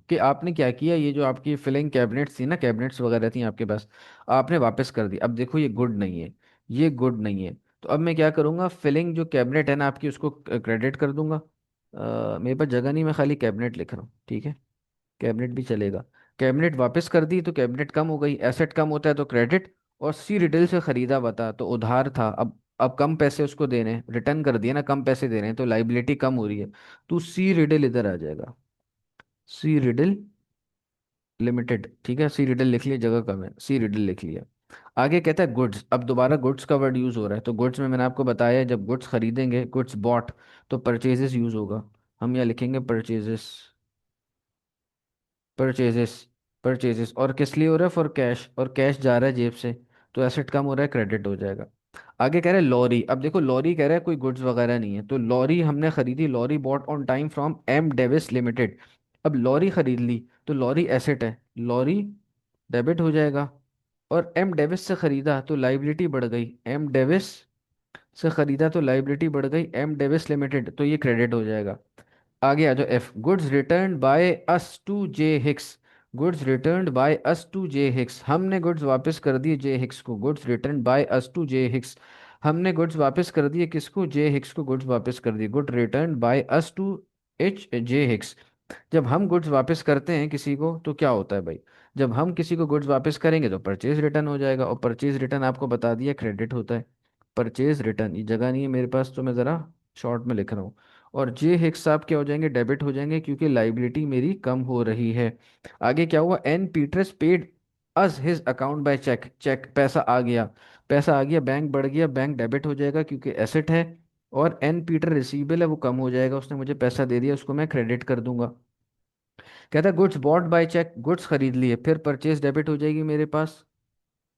कि आपने क्या किया? ये जो आपकी फिलिंग कैबिनेट्स थी ना, कैबिनेट्स वगैरह थी आपके पास, आपने वापस कर दी। अब देखो ये गुड नहीं है, ये गुड नहीं है। तो अब मैं क्या करूंगा? फिलिंग जो कैबिनेट है ना आपकी, उसको क्रेडिट कर दूंगा। मेरे पास जगह नहीं, मैं खाली कैबिनेट लिख रहा हूँ। ठीक है, कैबिनेट भी चलेगा। कैबिनेट वापस कर दी तो कैबिनेट कम हो गई, एसेट कम होता है तो क्रेडिट। और सी रिटेल से खरीदा बता तो उधार था, अब कम पैसे उसको देने हैं, रिटर्न कर दिए ना, कम पैसे दे रहे हैं तो लाइबिलिटी कम हो रही है। तो सी रिटेल इधर आ जाएगा, सी रिटेल लिमिटेड। ठीक है, सी रिटेल लिख लिया, जगह कम है, सी रिटेल लिख लिया। आगे कहता है गुड्स, अब दोबारा गुड्स का वर्ड यूज हो रहा है। तो गुड्स में मैंने आपको बताया है, जब गुड्स खरीदेंगे गुड्स बॉट, तो परचेजेस यूज होगा। हम यहाँ लिखेंगे परचेजेस, परचेजेस, परचेजेस। और किस लिए हो रहा है? फॉर कैश, और कैश जा रहा है जेब से, तो एसेट कम हो रहा है, क्रेडिट हो जाएगा। आगे कह रहा है लॉरी। अब देखो लॉरी कह रहा है कोई गुड्स वगैरह नहीं है, तो लॉरी हमने खरीदी, lorry bought on time from M Davis limited. अब लॉरी खरीद ली तो लॉरी एसेट है, लॉरी डेबिट हो जाएगा। और एम डेविस से खरीदा तो लाइबिलिटी बढ़ गई, एम डेविस से खरीदा तो लाइबिलिटी बढ़ गई, एम डेविस लिमिटेड, तो ये क्रेडिट हो जाएगा। आगे आ जाओ, F, goods returned by us to J Hicks. Goods returned by us to J Hicks, हमने गुड्स वापस कर दिए जे हिक्स को। Goods return by us to J Hicks, हमने गुड्स वापस कर दिए किसको, जे हिक्स को गुड्स वापस कर दिए। Good return by us to H J Hicks. जब हम गुड्स वापस करते हैं किसी को तो क्या होता है भाई, जब हम किसी को गुड्स वापस करेंगे तो परचेज रिटर्न हो जाएगा, और परचेज रिटर्न आपको बता दिया क्रेडिट होता है। परचेज रिटर्न, ये जगह नहीं है मेरे पास तो मैं ज़रा शॉर्ट में लिख रहा हूँ। और जे हिक्स साहब क्या हो जाएंगे, डेबिट हो जाएंगे, क्योंकि लाइबिलिटी मेरी कम हो रही है। आगे क्या हुआ, N Peters paid us his account by cheque. Cheque, पैसा आ गया, पैसा आ गया, बैंक बढ़ गया, बैंक डेबिट हो जाएगा क्योंकि एसेट है। और एन पीटर रिसीवेबल है, वो कम हो जाएगा, उसने मुझे पैसा दे दिया, उसको मैं क्रेडिट कर दूंगा। कहता है goods bought by cheque, goods खरीद लिए, फिर परचेज डेबिट हो जाएगी मेरे पास।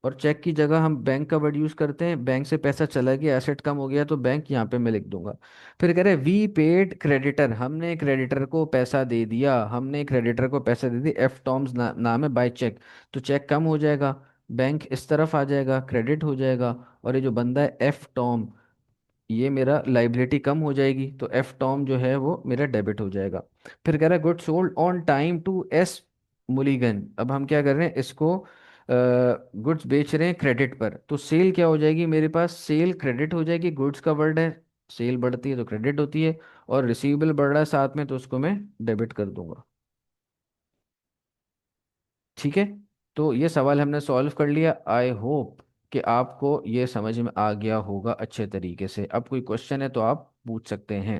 और चेक की जगह हम बैंक का वर्ड यूज करते हैं, बैंक से पैसा चला गया, एसेट कम हो गया, तो बैंक यहाँ पे मैं लिख दूंगा। फिर कह रहे वी पेड क्रेडिटर, हमने क्रेडिटर को पैसा दे दिया, हमने क्रेडिटर को पैसा दे दिया, एफ टॉम्स नाम है, बाय चेक। तो चेक कम हो जाएगा, बैंक इस तरफ आ जाएगा, क्रेडिट हो जाएगा। और ये जो बंदा है एफ टॉम, ये मेरा लाइबिलिटी कम हो जाएगी, तो एफ टॉम जो है वो मेरा डेबिट हो जाएगा। फिर कह रहा है good sold on time to S Mulligan. अब हम क्या कर रहे हैं, इसको गुड्स बेच रहे हैं क्रेडिट पर, तो सेल क्या हो जाएगी मेरे पास, सेल क्रेडिट हो जाएगी, गुड्स का वर्ड है, सेल बढ़ती है तो क्रेडिट होती है। और रिसीवेबल बढ़ रहा है साथ में, तो उसको मैं डेबिट कर दूंगा। ठीक है, तो ये सवाल हमने सॉल्व कर लिया। आई होप कि आपको ये समझ में आ गया होगा अच्छे तरीके से। अब कोई क्वेश्चन है तो आप पूछ सकते हैं।